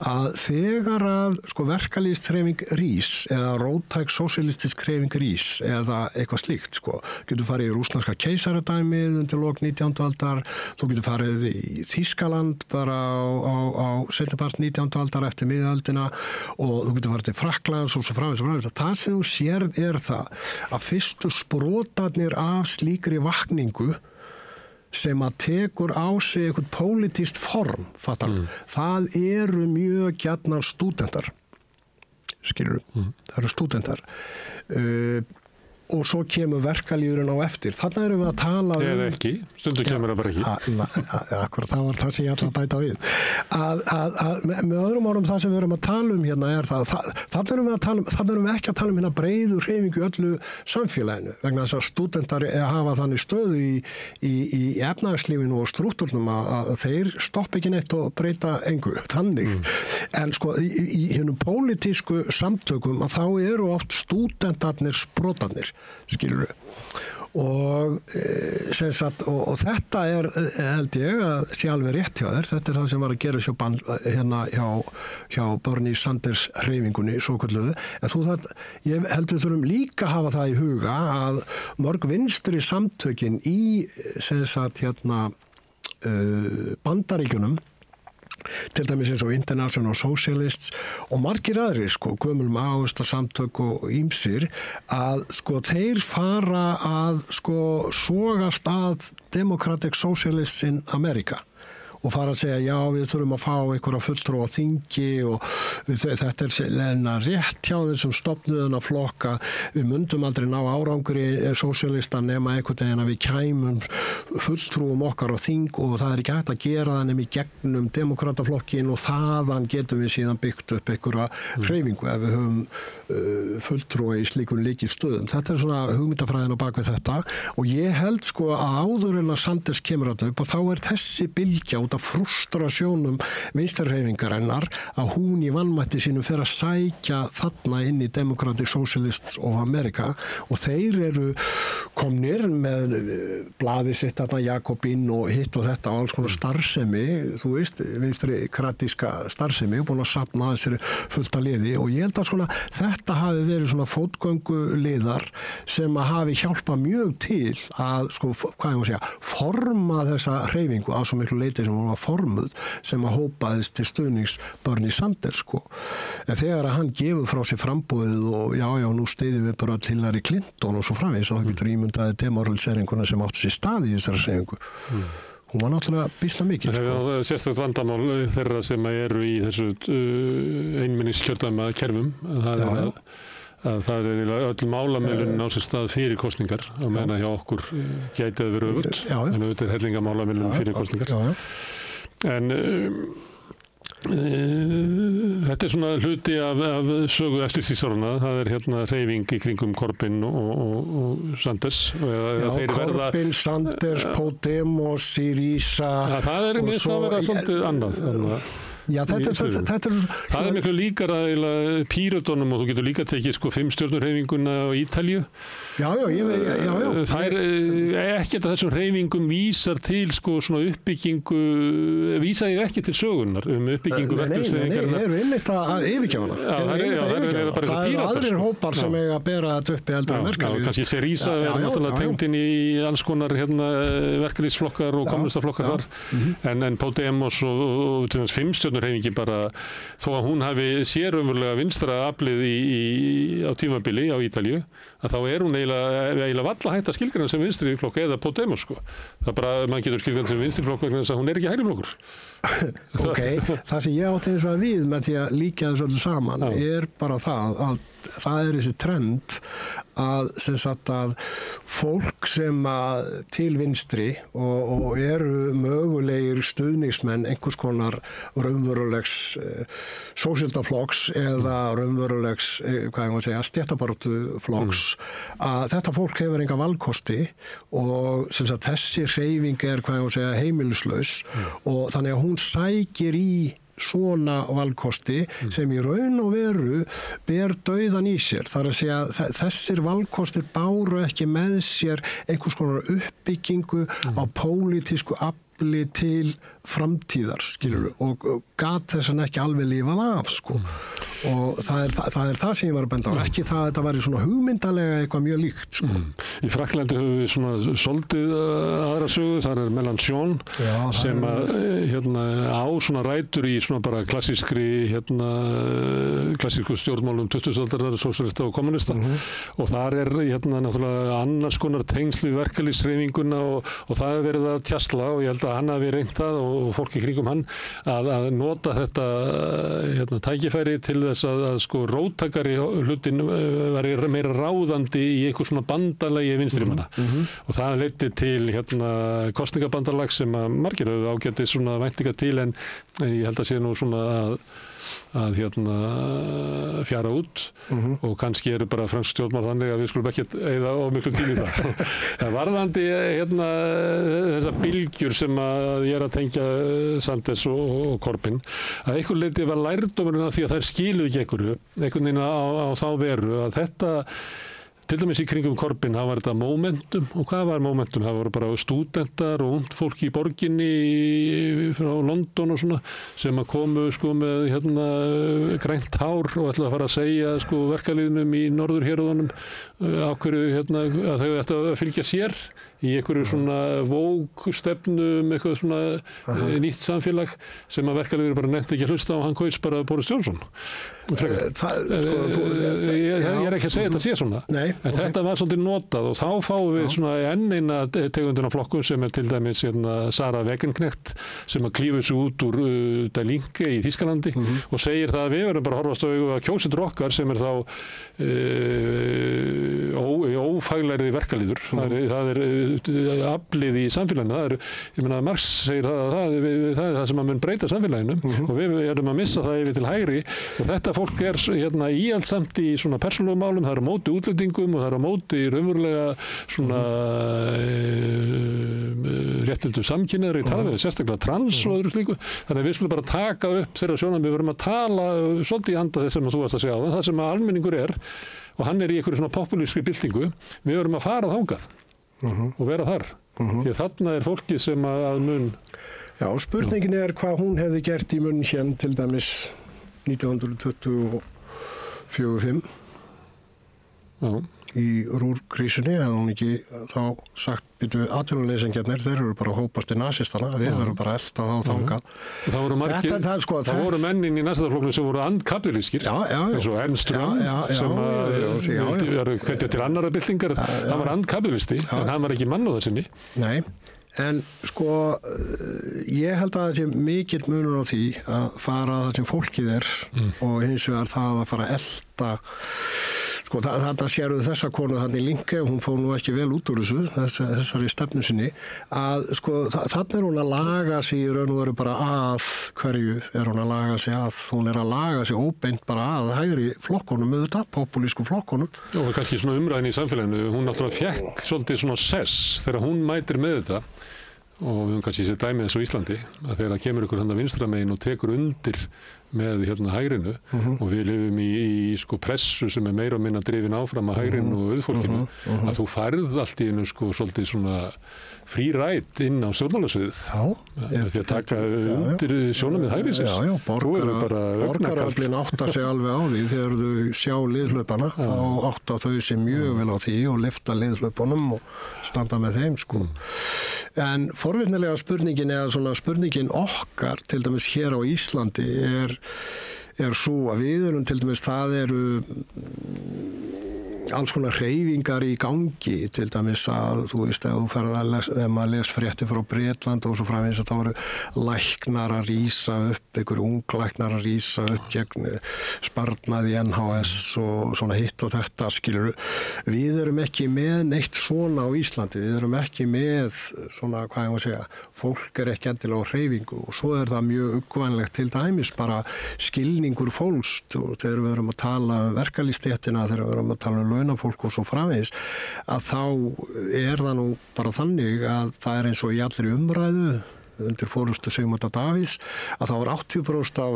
að þegar að sko verkalýðshreyfing rís eða róttæk sósíalistisk hreyfing rís eða eitthvað slíkt sko, getur farið í rússneska keisaradæmið undir lok 19. aldar, þú getur farið í Þýskaland bara á seinni part 19. aldar eftir miðöldina og þú getur farið til Frakklands og svo framvegis. Það sem þú sérð það að fyrstu sprotarnir af slíkri vakningu sem að tekur á sig eitthvað pólitískt form, það eru mjög gjarnan stúdentar, skilur, það eru stúdentar. Og svo kemur verkalýðurinn á eftir. Þarna erum við að tala eða ekki, stundu kemur það bara ekki. Akkurat, það var það sem ég ætla að bæta við. Með öðrum orðum það sem við erum að tala hérna þarna erum við ekki að tala hérna breiðu hreyfingu í öllu samfélaginu, vegna þess að stúdentar hafa þannig stöðu í efnahagslífinu og strúktúrnum að þeir stoppa ekki neitt og breyta engu, þannig. En sko, í hennum pólitísku samtökum að þá eru oft stúdentarnir sprotarnir, skilur við og þetta held ég að sé alveg rétt hjá þér, þetta það sem var að gera hérna hjá Bernie Sanders hreyfingunni svokölluðu, en ég held við þurfum líka að hafa það í huga að mörg vinstri samtökin í Bandaríkjunum til dæmis eins og International Socialists og margir aðrir, sko, gömul maóistasamtök og ýmsir, að sko þeir fara að sko sogast að Democratic Socialists in America og fara að segja, já, við þurfum að fá einhverja fulltrúa á þingi og þetta rétt hjá þessum stofnuðuna flokka, við myndum aldrei ná árangri sósíalista nema einhvern veginn að við kæmum fulltrúum okkar á þing og það ekki hægt að gera það nema í gegnum demokrataflokkin og þaðan getum við síðan byggt upp einhverja hreyfingu ef við höfum fulltrúa í slíkum lykilstöðum. Þetta svona hugmyndafræðin á bak við þetta og ég held sko að áður en að Sanders kemur upp og þá þessi bylgja út af frustrasjónum vinstri-hreyfingarinnar að hún í vanmætti sínum fer að sækja þarna inn í Democratic Socialists of America og þeir eru komnir með blaðið sitt þarna Jakobín og hitt og þetta og alls konar starfsemi, þú veist, vinstri-kratíska starfsemi og búin að safna þessari fullta liði og ég held að svona þetta hafi verið svona fótgöngu liðar sem að hafi hjálpað mjög til að sko, hvað ég má segja, forma þessa hreyfingu á svo miklu leyti sem hún var formuð sem að hópaðist til stuðnings Bernie Sanders sko. En þegar að hann gefur frá sér framboðið og já, nú styðjum við bara Hillary Clinton og svo framvegis og það getur ímyndaði demoraliseringuna sem átti sér stað í þessari hreyfingu. Hún var náttúrulega býsna mikil. Það er sérstakt vandamál þeirra sem eru í þessu einmenningskjördæma kerfum. Það er öll málamiðlun á sér stað fyrir kosningar og meðan hjá okkur gæti að vera öfugt en auðvitað hellinga málamiðlun fyrir kosningar. En Þetta svona hluti af sögu eftirstríðsárana. Það hérna hreyfing í kringum Corbyn og Sanders. Já, Corbyn, Sanders, Podemos, Syriza. Það mér það vera svolítið annað. Já, það miklu líkara Pírötunum og þú getur líka tekið 5 stjörnurhreyfinguna á Ítalíu. Já. Það ekkert að þessum hreyfingum vísar til svona uppbyggingu, vísaði ekki til sögunar uppbyggingu verkefnishreyfingarinnar. Nei, eru einmitt að yfirgefana. Það eru aðrir hópar sem eiga að bera þetta upp í eldra verkalýð. Kannski Syriza náttúrulega tengd inn í alls konar verkalýðsflokkar og kommunistaflokkar þar. En Podemos og 5 stjörnurhreyfingi bara, þó að hún hafi sérumverulega vinstra aflið á tímabili á Ítalíu, að þá hún eiginlega valla hægt að skilgreina sem vinstri flokk eða Podemos Það bara, mann getur skilgreina sem vinstri flokk vegna þess að hún ekki hægri flokkur. Ok, það sem ég átti eins og við með því að líka þessu öllu saman bara það að það þessi trend að fólk sem til vinstri og eru mögulegir stuðningsmenn einhvers konar raunverulegs sósíaldaflokks eða raunverulegs, stéttabaráttu flokks, að þetta fólk hefur enga valkosti og þessi hreyfing heimilislaus og þannig að hún sækir í svona valkosti sem í raun og veru ber dauðan í sér. Það að segja þessir valkostir báru ekki með sér einhvers konar uppbyggingu á pólitísku afli til framtíðar, skilurðu, og gat þess að ekki alveg lifað af, og það er það sem ég var að benda á, ekki það að þetta væri svona hugmyndalega eitthvað mjög líkt, Í Frakklandi höfum við svona soldið aðra sögu, þar Mélenchon sem á svona rætur í svona bara klassísku stjórnmálum 20. aldarinnar, sósíalista og kommunista og þar náttúrulega annars konar tengsl við verkalýðshreyfinguna og það hefur verið að tjasla og ég held að hann hafi reynt það og fólk í kringum hann að nota þetta tækifæri til þess að róttakari hlutin væri meira ráðandi í einhver svona bandalagi vinstrimanna og það leiddi til kosningabandalag sem að margir höfðu ágætið svona væntinga til en ég held að sé nú svona að fjara út og kannski eru bara fransk stjórnmál þannig að við skulum ekki eyða of miklu tíma í það. Það varðandi þessar bylgjur sem að ég að tengja Sanders og Corbyn, að einhver leyti var lærdómurinn af því að þær skiluðu ekki einhvern veginn á þá veru að þetta til dæmis í kringum Corbyn, það var þetta momentum og hvað var momentum? Það voru bara stúdentar og ungt fólk í borginni frá London og svona sem að komu með grænt hár og ætlaði að fara að segja verkalýðnum í norðurhéruðunum á hverju að þau ættu að fylgja sér í einhverju svona vókstefnu eitthvað svona nýtt samfélag sem að verkalýður bara nefndi ekki að hlusta og hann kaus bara Boris Johnson. Ég er ekki að segja þetta sé svona. Nei, en þetta var svolítið notað og þá fáum við svona enn eina tegundina flokkum sem til dæmis Sarah Wagenknecht sem að klífu sig út úr Der Linke í Þýskalandi og segir það að við verðum bara að horfast á augu að kjósendur okkar sem þá ófaglæri verkalýður. Það er aflið í samfélaginu. Ég meina Marx segir það er það sem að mun breyta samfélaginu og við erum að missa það yfir til hægri og þetta fólk er íhaldsamt í svona persónulegum málum, það er á móti útlendingum og það er á móti raunverulega svona réttindum samkynhneigðra í tala við, sérstaklega trans og öðru slíku. Þannig að við skulum bara taka upp þeirra sjónarmið, við verum að tala svolítið í anda þess sem þú varst að segja á það sem að almenningur er og hann er í einhverju svona populískri byltingu, við verum að fara þangað og vera þar. Því að þarna er fólkið sem að mun. Já, spurningin er hvað hún hefði gert í München til dæmis 1924-5 í Rúrkrísunni hefði hún ekki þá sagt atvinnuleysingjarnir, þeir eru bara hópast í nasistana, við verum bara elta þá þangað. Það voru mennin í nasistaflokknum sem voru andkapitalískir eins og Ernst Röhm sem eru hvetja til annarra byltingar, hann var andkapitalisti en hann var ekki mannúðarsinni. Nei. En ég held að það sé mikill munur á því að fara það sem fólkið er og hins vegar það að fara að elta Sko þarna sérðu þessa konu þannig Linke, hún fór nú ekki vel út úr þessari stefnu sinni, að sko þarna hún að laga sig í raun og veru bara að hverju hún að laga sig að, hún að laga sig óbeint bara að hægri flokkunum, auðvitað, populísku flokkunum. Og kannski svona umræðin í samfélaginu, hún náttúrulega fekk svolítið svona sess þegar hún mætir með þetta, og við höfum kannski sér dæmið þessu Íslandi, að þegar kemur ykkur handa vinstra megin og tekur undir með hægrinu og við lifum í sko pressu sem meira og minna drifin áfram að hægrinu og auðfólkinu, að þú færð allt í einu sko svolítið svona frí rætt inn á stjórnmálasviðið því að taka undir sjónarmið hægrisins. Já, borgaraflinn áttar sig alveg á því þegar þau sjá liðhlaupana, þá áttar þau sig mjög vel á því og lyfta liðhlaupunum og standa með þeim sko. En forvitnilega spurningin eða svona spurningin okkar til dæmis hér á Íslandi er svo að við erum til dæmis, það eru alls konar hreyfingar í gangi, til dæmis að þú veist að þú ferð að ef maður les fréttir frá Bretland og svo framvegis að þá eru læknar að rísa upp, einhverju unglæknar að rísa upp gegn sparnaði NHS og svona hitt og þetta skilur. Við erum ekki með neitt svona á Íslandi, við erum ekki með svona, hvað ég má segja, fólk ekki endilega á hreyfingu og svo það mjög uggvænlegt til dæmis bara skilningur fólks og þegar við erum að tala verkalýðsstéttina, þegar við erum að tala launafólk og svo framvegis, að þá það nú bara þannig að það eins og í allri umræðu undir forystu Sigmundar Davíðs að þá 80% af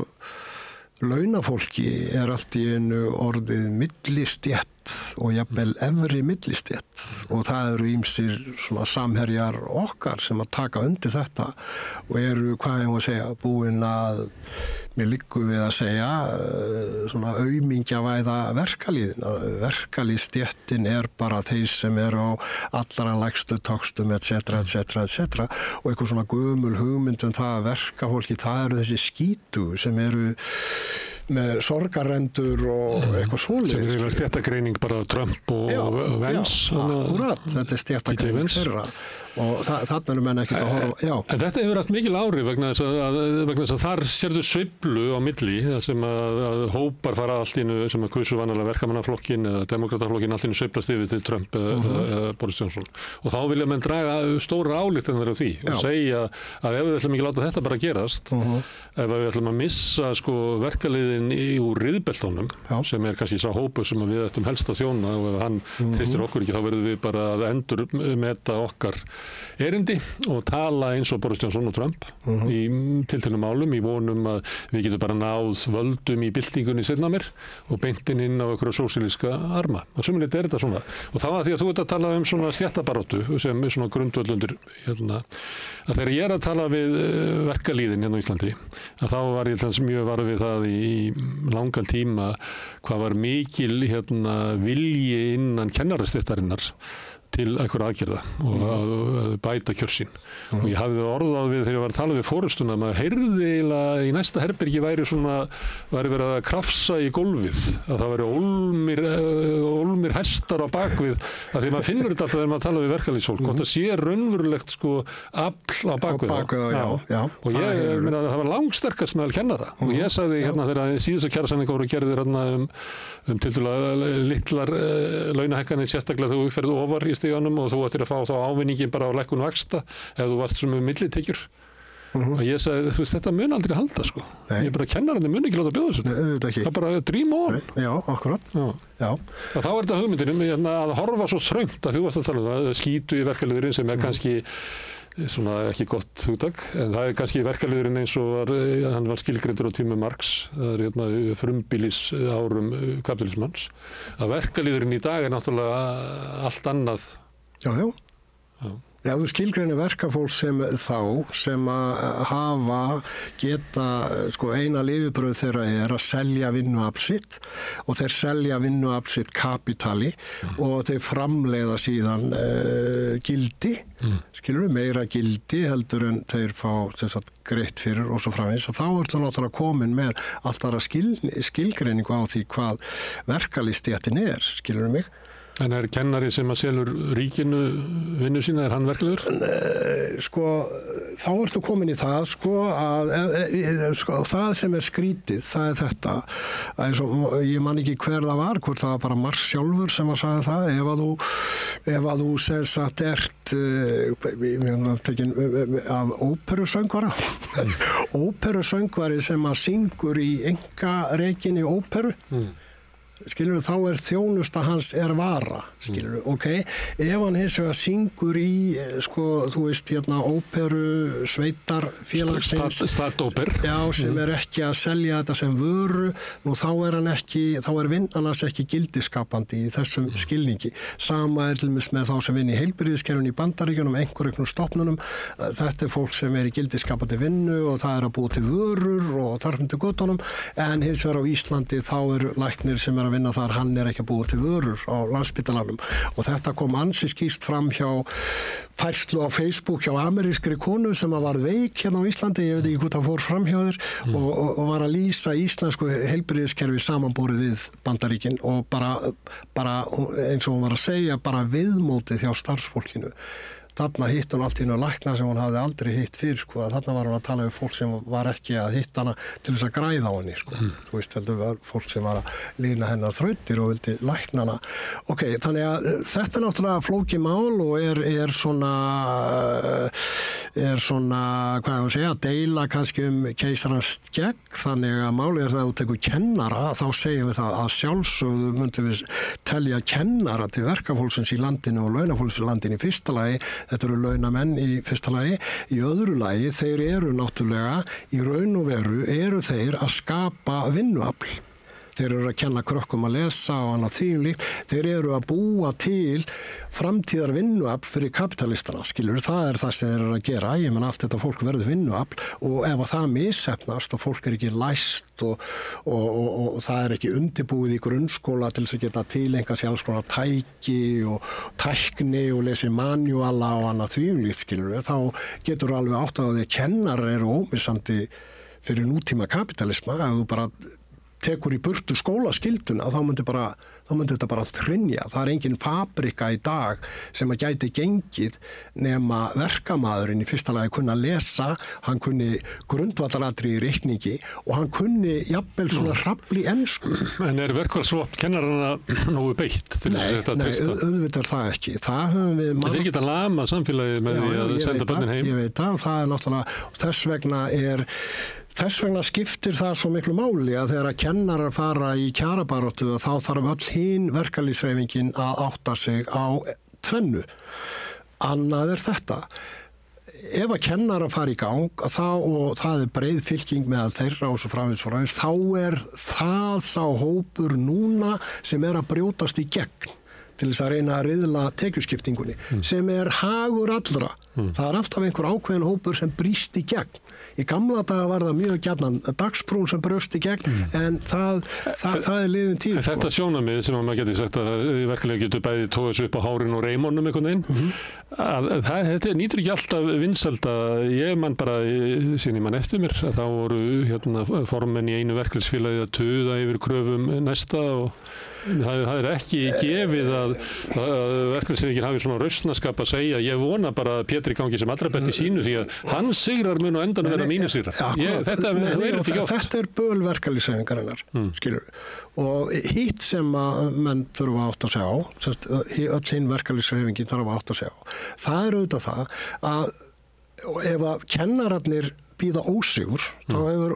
launafólki allt í einu orðið millistétt og jafnvel efri millistétt og það eru ýmsir svona samherjar okkar sem að taka undir þetta og eru, hvað ég má segja, búin að mér liggur við að segja svona aumingjavæða verkalýðin, að verkalýðsstéttin bara þeir sem á allra lægstu töxtum etc. og eitthvað svona gömul hugmynd það að verkafólki, það eru þessi skítu sem eru með sorgarrendur og eitthvað svoleiðis. Sem stéttagreining bara Trump og Vance. Akkurat, þetta stéttagreining þeirra og þarna eru menn ekkert að horfa. En þetta hefur haft mikil áhrif vegna þess að þar sérðu sveiflu á milli sem að hópar fara allt í einu sem að kusu vanalega verkamannaflokkin eða demokrataflokkin allt í einu sveiflast yfir til Trump eða Boris Johnson. Og þá vilja menn draga stóra ályktanir á því og segja að ef við ætlum ekki láta þetta bara gerast, ef við ætlum að missa sko verkaliðin úr riðbeltunum sem kannski sá hópu sem við ættum helst að þjóna og ef hann treystir okkur ekki þá verðum við bara að endur meta okkar erindi og tala eins og Boris Johnson og Trump í tilteknum málum í vonum að við getum bara náð völdum í byltingunni seinna mér og beintin inn á einhverja sósíalíska arma. Og sumuleitt þetta svona. Og það var því að þú ert að tala svona stéttabaráttu sem svona grundvöllundir að þegar ég að tala við verkalýðin á Íslandi að þá var ég mjög var við það í langan tíma hvað var mikil vilji innan kennarastéttarinnar til einhverja aðgerða og að bæta kjörsín. Og ég hafði orð á við þegar ég var að tala við forystuna að maður heyrði eiginlega í næsta herbergi væri verið að krafsa í gólfið, að það væri ólmir hestar á bakvið, að því maður finnur þetta alltaf þegar maður tala við verkalýðsfólk, hvort það sé raunverulegt sko afl á bakvið. Og ég meina að það var langsterkast með að kenna það. Og ég sagði þegar síðustu kjarasamningar voru gerðir tiltölulega litlar launahækkanir, sérstaklega þegar þú ferð ofar í stiganum og þú ættir að fá þá ávinningin bara á lækkun vaxta ef þú varst sem með millitekjur. Og ég sagði, þú veist, þetta mun aldrei halda sko. Ég bara kennarandi mun ekki láta bjóða þessu. Það er bara dream on. Já, akkurat. Þá þetta hugmyndin að horfa svo þröngt að þú varst að tala um það, skítu í verkalýðurinn sem kannski svona ekki gott hugtak, en það kannski verkalýðurinn eins og hann var skilgreindur á tíma Marx, það frumbýlis árum kapitalismans, að verkalýðurinn í dag náttúrulega allt annað. Já, þú skilgreinir verkafólk sem að geta, sko eina lifibrauð þeirra að selja vinnuafl sitt og þeir selja vinnuafl sitt kapítali og þeir framleiða síðan gildi, meira gildi heldur en þeir fá greitt fyrir og svo framvegis og þá það náttúrulega komin með allt aðra skilgreiningu á því hvað verkalýðsstéttin skilurðu mig? En kennari sem að selur ríkinu vinnu sína, hann verklegur? Sko, þá ertu komin í það, sko, að það sem skrítið, það þetta. Ég man ekki hver það var, hvort það var bara Mars sjálfur sem að sagði það. Ef að þú sem sagt tekin af óperusöngvara. Óperusöngvari sem að syngur í einkarekinni óperu. Skilur, þá þjónusta hans vara, skilur, ok? Ef hann hins vegar syngur í, sko, þú veist, óperu, sveitarfélagsins, Stadóper, já, sem ekki að selja þetta sem vöru, nú þá vinnan hans ekki gildiskapandi í þessum skilningi. Sama til dæmis með þá sem vinna í heilbrigðiskerfinu í Bandaríkjunum, einhverjum stofnunum, þetta fólk sem í gildiskapandi vinnu og það að búa til vörur og þarfum til göttunum, en hins vegar á Íslandi þá læknir sem að vinna þar, hann ekki að búa til vörur á Landspítalanum og þetta kom ansi skýrt fram hjá færslu á Facebook hjá amerískri konu sem að var veik hérna á Íslandi, ég veit ekki hvort það fór fram hjá þér og var að lýsa íslensku heilbrigðiskerfi samanborið við Bandaríkin og bara eins og hún var að segja, bara viðmótið hjá starfsfólkinu. Þarna hitt hún allt í einu lækna sem hún hafði aldrei hitt fyrr, sko, að þarna var hún að tala um fólk sem var ekki að hitta hana til þess að græða á henni, sko. Þú veist, heldur var fólk sem var að lína hennar þrautir og vildi lækna hana. Ok, þannig að þetta náttúrulega flókið mál og svona, hvað ég að segja, deila kannski keisarans gegn, þannig að málið það að þú tekur kennara, þá segjum við það að sjálfsögðu myndum við telja kennara til verkafólksins í landinu og launafólksins í landinu í fyrsta lagi. Þetta eru launamenn í fyrsta lagi. Í öðru lagi, þeir eru náttúrulega, í raun og veru, þeir að skapa vinnuafl. Þeir eru að kenna krökkum að lesa og annað því líkt. Þeir eru að búa til framtíðar vinnuafl fyrir kapitalistana, skilur. Það það sem þeir eru að gera. Ég menn allt þetta fólk verður vinnuafl og ef það misheppnast og fólk ekki læst og það ekki undirbúið í grunnskóla til þess að geta tilenga sér alls konar tæki og tækni og lesi manjúala og annað því líkt, skilur. Þá getur alveg átt að því að kennarar eru ómissandi fyrir nútíma kapitalisma, ef þú bara tekur í burtu skólaskilduna, þá myndi þetta bara þrynja. Það engin fabrika í dag sem að gæti gengið nema verkamaðurinn í fyrsta lagi kunna lesa, hann kunni grundvallaratriði í reikningi og hann kunni jafnvel svona hrafli ensku. En verkfallsvopn kennarana nógu beitt til þetta að treysta? Nei, auðvitað það ekki. Það höfum við... Þeir geta lama samfélagið með því að senda börnin heim? Ég veit það, og það náttúrulega, þess vegna skiptir það svo miklu máli að þegar að kennarar fara í kjarabaráttu þá þarf öll hin verkalýðshreyfingin að átta sig á tvennu. Annað þetta. Ef að kennarar fara í gang og það breið fylking meðal þeirra og svo framvegis, þá það sá hópur núna sem að brjótast í gegn til þess að reyna að riðla tekjuskiptingunni, sem hagur allra. Það alltaf einhver ákveðin hópur sem brýst í gegn. Í gamla daga var það mjög gjarnan dagsbrún sem brjóst í gegn, en það liðin tíð. Þetta sjónarmið sem maður geti sagt að verkeflega getur bæði tóða sig upp á hárin og reimunum einhvern veginn, þetta nýtur ekki alltaf vinsælda. Ég man bara, síðan ég man eftir mér, að þá voru formenn í einu verkefnisfélagi að tuða yfir kröfum næsta og það ekki gefið að verkefnisfélagin hafi svona rausnaskap að segja, ég vona bara að Pétri gangi sem allra best í sínu því að hans sigrar mun á endanum vera mínir sigrar. Þetta böl verkalýðshreyfingarinnar, skilur. Og hitt sem að menn þurfa átt að segja, öll hinn verkalýðshreyfingin þarf átt að segja, það auðvitað það að ef að kennararnir bíða ósigur, þá hefur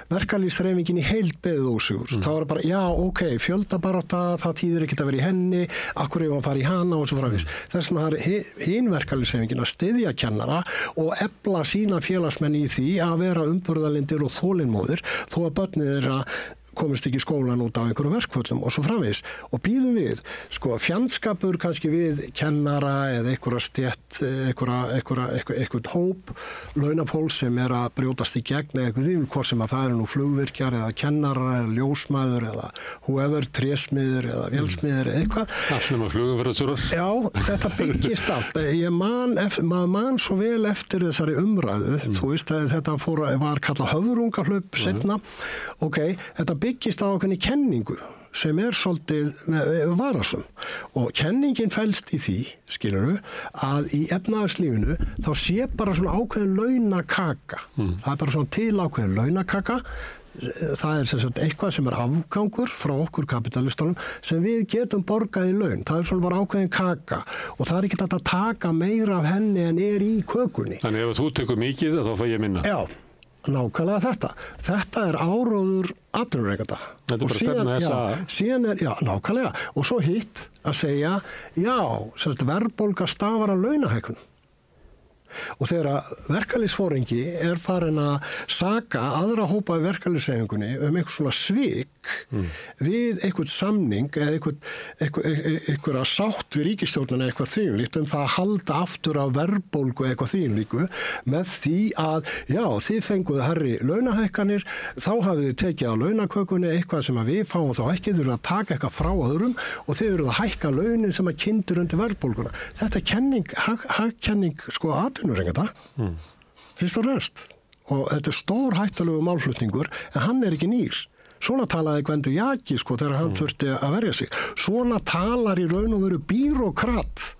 verkalýðshreyfingin í heild beðið ósigur. Þá bara, já, ok, fjöldabarátta, það þýðir ekkert að vera í henni, akkur ef að fara í hana og svo framvegis. Þess vegna er hin verkalýðshreyfingin að styðja kennara og efla sína félagsmenn í því að vera umburðarlyndir og þolinmóðir, þó að börnið þeirra komist ekki í skólan út af einhverju verkföllum og svo framvegis. Og býðum við, fjandskapur kannski við kennara eða einhverja stétt, einhvern hóp, launafólk sem að brjótast í gegn eða eitthvað því, hvort sem að það nú flugvirkjar eða kennarar eða ljósmæður eða whoever, trésmiður eða vélsmiður eða eitthvað. Allum að flugverðarstjórar. Já, þetta byggist allt. Maður man svo vel eftir þessari umræðu, þú veist að þetta var kallað höfrungahlaup seinna. Ok, þetta byggist á ákveðinni kenningu sem svolítið varasum Og kenningin felst í því, skilurðu, að í efnahagslífinu þá sé bara svona ákveðin launakaka. Það bara svona til ákveðin launakaka. Það sem sagt eitthvað sem afgangur frá okkur kapitalistunum sem við getum borgað í laun. Það svona bara ákveðin kaka og það ekki hægt að taka meira af henni en í kökunni. Þannig ef þú tekur mikið þá fæ ég minna. Já, nákvæmlega þetta. Þetta áróður atvinnurekanda. Þetta bara stefna SA. Síðan já, nákvæmlega. Og svo hitt að segja, já, sem sagt verðbólga stafar af launahækkun. Og þegar verkalýðsforingi farin að saka aðra hópa í verkalýðshreyfingunni einhver svona svik við einhvern samning eða einhverja sátt við ríkisstjórnina eitthvað þvíumlíkt það að halda aftur á verðbólgu eitthvað þvíumlíku með því að já, þið fenguðu hærri launahækkanir, þá hafið þið tekið á launakökunni eitthvað sem að við fáum þá ekki, þið eru að taka eitthvað frá öðrum og þið eru að hækka launin sem að kyndir undir verðbólguna. Þetta hagkenning sko atvinnurekanda, fyrst og fremst. Og þetta stór hættulegu málflutningur, en hann ekki nýr. Svona talaði Gvendur Jaki sko þegar hann þurfti að verja sig. Svona talar í raun og veru bírókrat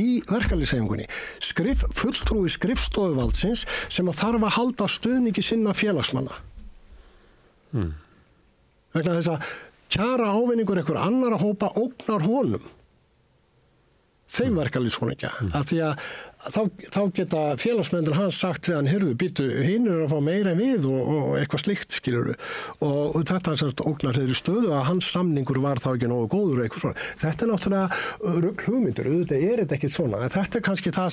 í verkalýðshreyfingunni. Fulltrúi skrifstofuvaldsins sem að þarf að halda stuðningi sinna félagsmanna. Vegna þess að kjara ávinningur einhver annara hópa ógnar honum. Þeim verkalýðsforingja. Af því að þá geta félagsmennir hans sagt við hann, heyrðu, býtu, hinn að fá meira en við og eitthvað slíkt, skilurðu. Og þetta ógnar þeirri stöðu að hans samningur var þá ekki nógu góður eitthvað svona. Þetta náttúrulega rugl hugmyndur, auðvitað þetta ekki svona. En þetta kannski það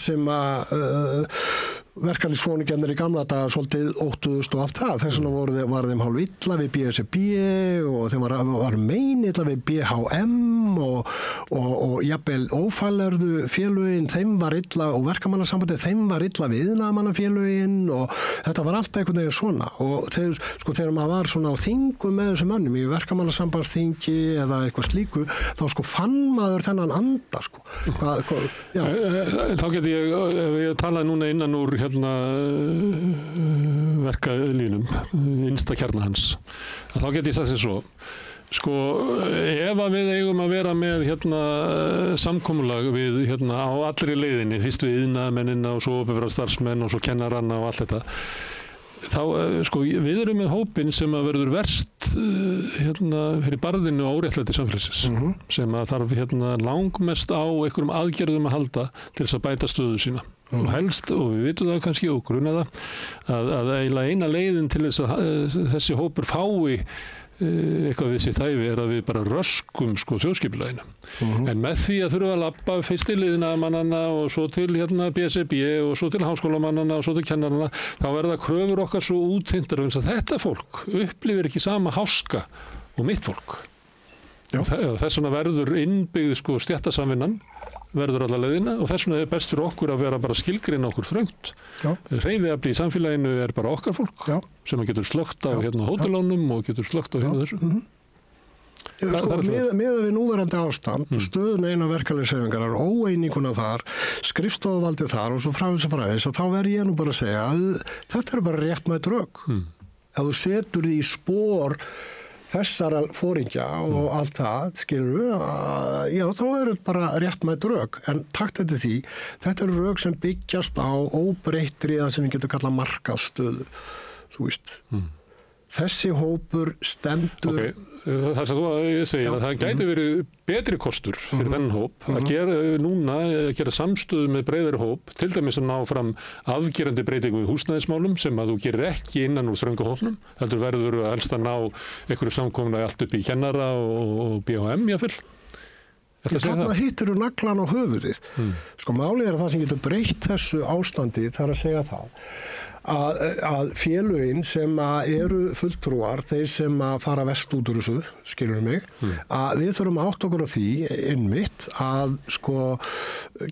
sem að verkalýðsforingjarnir í gamla daga svolítið óttuðust og allt það. Þess vegna var þeim hálf illa við BSRB og þeim var illa við BHM og jafnvel ófælærðu félögin, þeim var illa og verkamannasambandið, þeim var illa við iðnaðarmannafélögin og þetta var allt einhvern veginn svona og þegar maður var svona á þingum með þessum mönnum í verkamannasambandsþingi eða eitthvað slíku, þá fann maður þennan anda sko. Þá get ég talaði núna innan úr verkalínum, innsta kjarna hans. Þá get ég sagt sér svo. Sko, ef að við eigum að vera með samkomulag við á allri leiðinni, fyrst við iðnaðarmennina og svo opinbera starfsmenn og svo kennaranna og allt þetta, þá, sko, við erum með hópinn sem að verður verst fyrir barðinu og óréttlæti samfélagsins, sem að þarf langmest á einhverjum aðgerðum að halda til þess að bæta stöðu sína. Og helst, og við vitum það kannski og gruna það, að eiginlega eina leiðin til þess að þessi hópur fái eitthvað við sitt hæfi að við bara röskum sko þjóðskipulaginu. En með því að þurfa að labba fyrst til iðnaðarmannanna og svo til BSRB og svo til háskólamannanna og svo til kennarana, þá verða kröfur okkar svo útþynntar að þetta fólk upplifir ekki sama háska og mitt fólk. Þess vegna verður innbyggð sko stéttasamvinnan verður alla leiðina og þess vegna best fyrir okkur að vera bara skilgreina okkur þröngt. Hreyfiafli í samfélaginu bara okkar fólk sem að getur slögt á hótelánum og getur slögt á þessu. Með við núverandi ástand, stöðun eina verkalýðshreyfingar óeininguna þar, skrifstofuvaldið þar og svo framins, þá verð ég nú bara að segja að þetta bara réttmæt rök. Ef þú setur því í spor þessara foringja og allt það, skilur já, þá þetta bara réttmætt rök. En takt eftir því, þetta eru rök sem byggjast á óbreyttri að sem við getum kallað markaðsstöðu, þú veist. Þessi hópur stendur... Það sem þú segir að það gæti verið betri kostur fyrir þennan hóp að gera samstöðu með breiðari hóp, til dæmis að ná fram afgerandi breytingu í húsnæðismálum sem að þú gerir ekki innan úr þröngu hópnum, heldur verður helst að ná einhverju samkomulagi allt upp í kennara og BHM jafnvel. Þarna hittir þú naglan á höfuðið. Sko málið það sem getur breytt þessu ástandi, það að segja það að félögin sem eru fulltrúar, þeir sem fara vest út úr þessu, skilur mig, að við þurfum að átta okkur á því einmitt að sko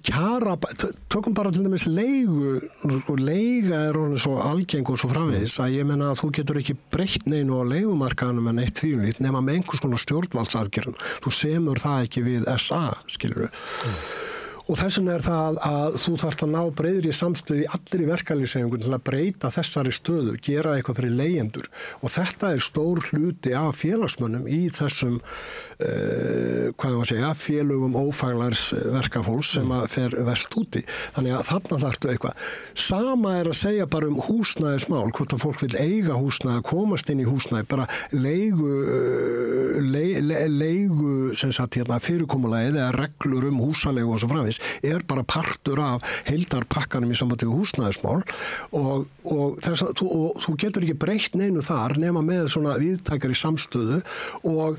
kjara, tökum bara til dæmis leigu, leiga orðin svo algeng og svo framvegis að ég menna að þú getur ekki breytt neinu á leigumarkaðanum en eitt tvíunlít nema með einhvers konar stjórnvaldsaðgerðum. Þú semur það ekki við SA, skilur við. Og þess vegna það að þú þarft að ná breiðri samstöðu í allri verkalýðshreyfingunni til að breyta þessari stöðu, gera eitthvað fyrir leigjendur. Og þetta stór hluti af félagsmönnum í þessum, félögum ófaglærs verkafólks sem að fer verst úti. Þannig að þarna þarftu eitthvað. Sama að segja bara húsnæðismál, hvort að fólk vil eiga húsnæði, komast inn í húsnæði, bara leigu sem sagt fyrirkomulagið eða reglur húsaleigu og svo framvegis bara partur af heildarpakkanum í sambandi við húsnæðismál og þú getur ekki breytt neinu þar nema með svona víðtækari samstöðu og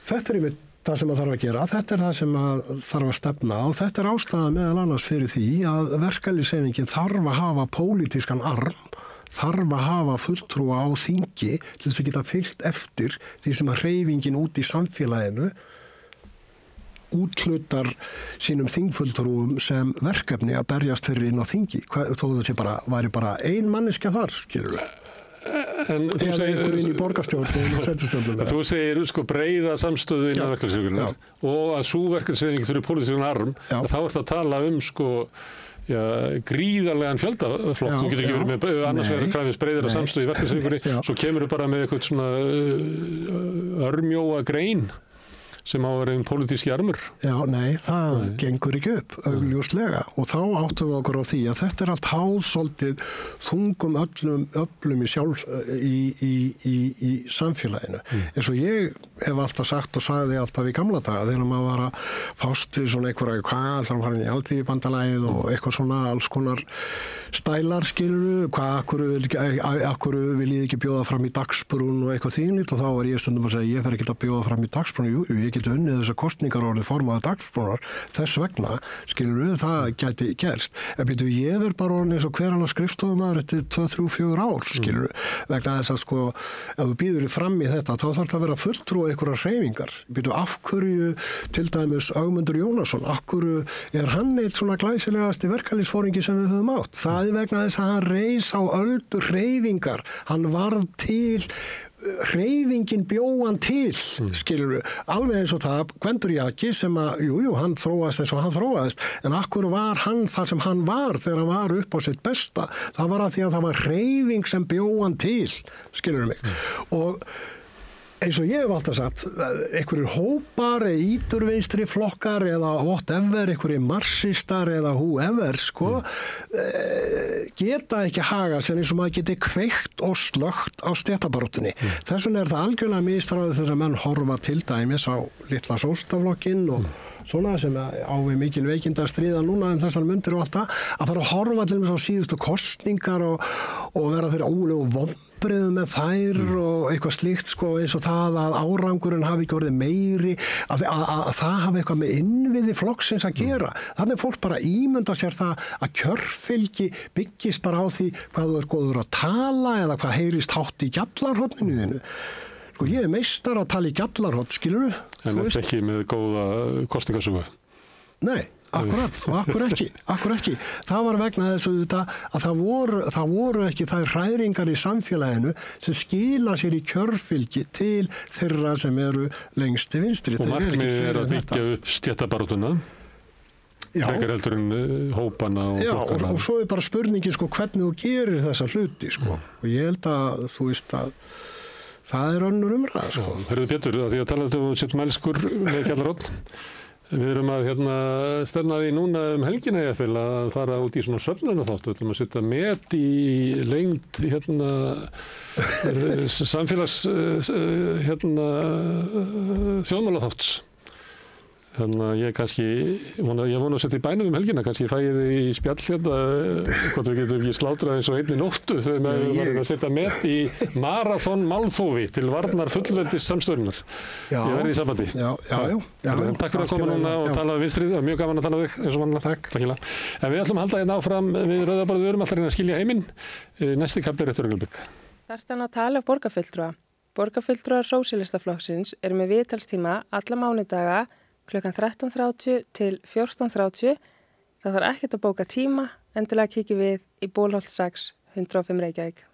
þetta einmitt það sem að þarf að gera, þetta það sem að þarf að stefna og þetta ástæða meðal annars fyrir því að verkalýðshreyfingin þarf að hafa pólitískan arm, þarf að hafa fulltrúa á þingi til þess að geta fylgt eftir því sem að hreyfingin út í samfélaginu úthlutar sínum þingfulltrúum sem verkefni að berjast fyrir inn á þingi, þó það væri bara ein manneskja þar, skilur við. En þú segir inn í borgarstjórn og sveitarstjórnum. Þú segir breiða samstöðu innan verkalýðshreyfingarinnar og að sú verkalýðshreyfing þurfi pólitískan arm, þá ertu að tala gríðarlegan fjöldaflokk. Þú getur ekki verið með annars vegar krafist breiðara samstöðu í verkalýðshreyfingunni, svo kemur þú bara með eitthvað svona örmjóa grein sem á að vera pólitíski armur. Já, nei, það gengur ekki upp, augljóslega. Og þá áttum við okkur á því að þetta allt háð svolítið þungum öflum í samfélaginu. Eins og ég hef alltaf sagt og sagði alltaf í gamla daga þegar maður var að fást við svona einhverja hvað þarf að fara í Alþýðubandalagið og eitthvað svona alls konar stælar, skilur akkur viljið ekki bjóða fram í dagsbrún og eitthvað þínlít og þá var ég stundum að segja ég fer ekki að bjóða fram í dagsbrún, jú, ég geti unnið þessar kosningar orðið formaða dagsbrúnar þess vegna, skilur það gæti gerst. En byrju, ég bara orðin eins og hver annar skrifstofumæður eftir 2, 3, 4 ár, skilur vegna þess að ef þú býður fram í þetta, þá þarf það að vera fulltrúa einhverjar hreyfingar. Byrju, af hverju til dæmis Ögmundur Jónasson, af hverju hann eitt svona glæsilegasti verkalýðsforingi sem við höfum átt? Það vegna þess að hann reis á öldur hreyfingar, hann varð til hreyfingin bjóðan til, skilur alveg eins og það, Gvendur Jaki sem að, hann þróaðist eins og hann þróaðist, en akkur var hann þar sem hann var þegar hann var upp á sitt besta, það var af því að það var hreyfing sem bjóðan til, skilur mig, og eins og ég hef alltaf sagt, einhverjir hópar, íturvinstri flokkar eða whatever, einhverjir marxistar eða whoever, geta ekki haga sér eins og maður geti kveikt og slögt á stéttabaráttunni. Þess vegna það algjörlega misráðið þegar menn horfa til dæmis á litla sósíalistaflokkinn og svona sem á við mikil veikinda að stríða núna þessar mundir og allt það, að fara að horfa til þess á síðustu kosningar og vera fyrir ólegu vonbrigðum með þær og eitthvað slíkt eins og það að árangurinn hafi ekki orðið meiri, að það hafi eitthvað með innviði flokksins að gera. Þannig er fólk bara ímynda sér það að kjörfylgi byggist bara á því hvað þú góður að tala eða hvað heyrist hátt í gjallarhorninu þínu. Ég meistar að tala í gjallarhorn, skilur þú? En þetta ekki með góða kosningasögu? Nei, akkurat, og akkur ekki. Það var vegna þess að það voru ekki þær hræringar í samfélaginu sem skila sér í kjörfylgi til þeirra sem eru lengst til vinstri. Og markmiðið að byggja upp stéttabaráttuna? Frekar heldur en hópana og flokkana. Og svo bara spurningin hvernig þú gerir þessa hluti. Og ég held að þú veist að það önnur umræða. Hörðu Pétur, því að tala um sitt mælskur með Gjallarhorn. Við erum að stefna því núna helgina að fara út í svona söfnunarþátt. Við ætlum að setja met í lengd samfélags þjóðmálaþátts. Þannig að ég vona að setja í bænum helgina, kannski ég fæði í spjall hvort við getum ekki slátrað eins og einni nóttu þegar við varum að setja met í marathon málþófi til varnar fullveldis samstöðunar. Ég verði í sambandi. Já. Takk fyrir að koma núna og tala við vinstrið, það var mjög gaman að tala við eins og vanlega. Takk. En við ætlum að halda áfram við Rauðaborðið, við erum alltaf að skilja heiminn. Næsti kafli eftir augnablik. Þarftu að tala borgarfulltrúa. Borgarfulltrúar Sósíalistaflokksins eru með viðtalstíma alla mánudaga klukkan 13:30 til 14:30. Það þarf ekkert að bóka tíma, endilega kíkjum við í Bólholt 6, 105 Reykjavík.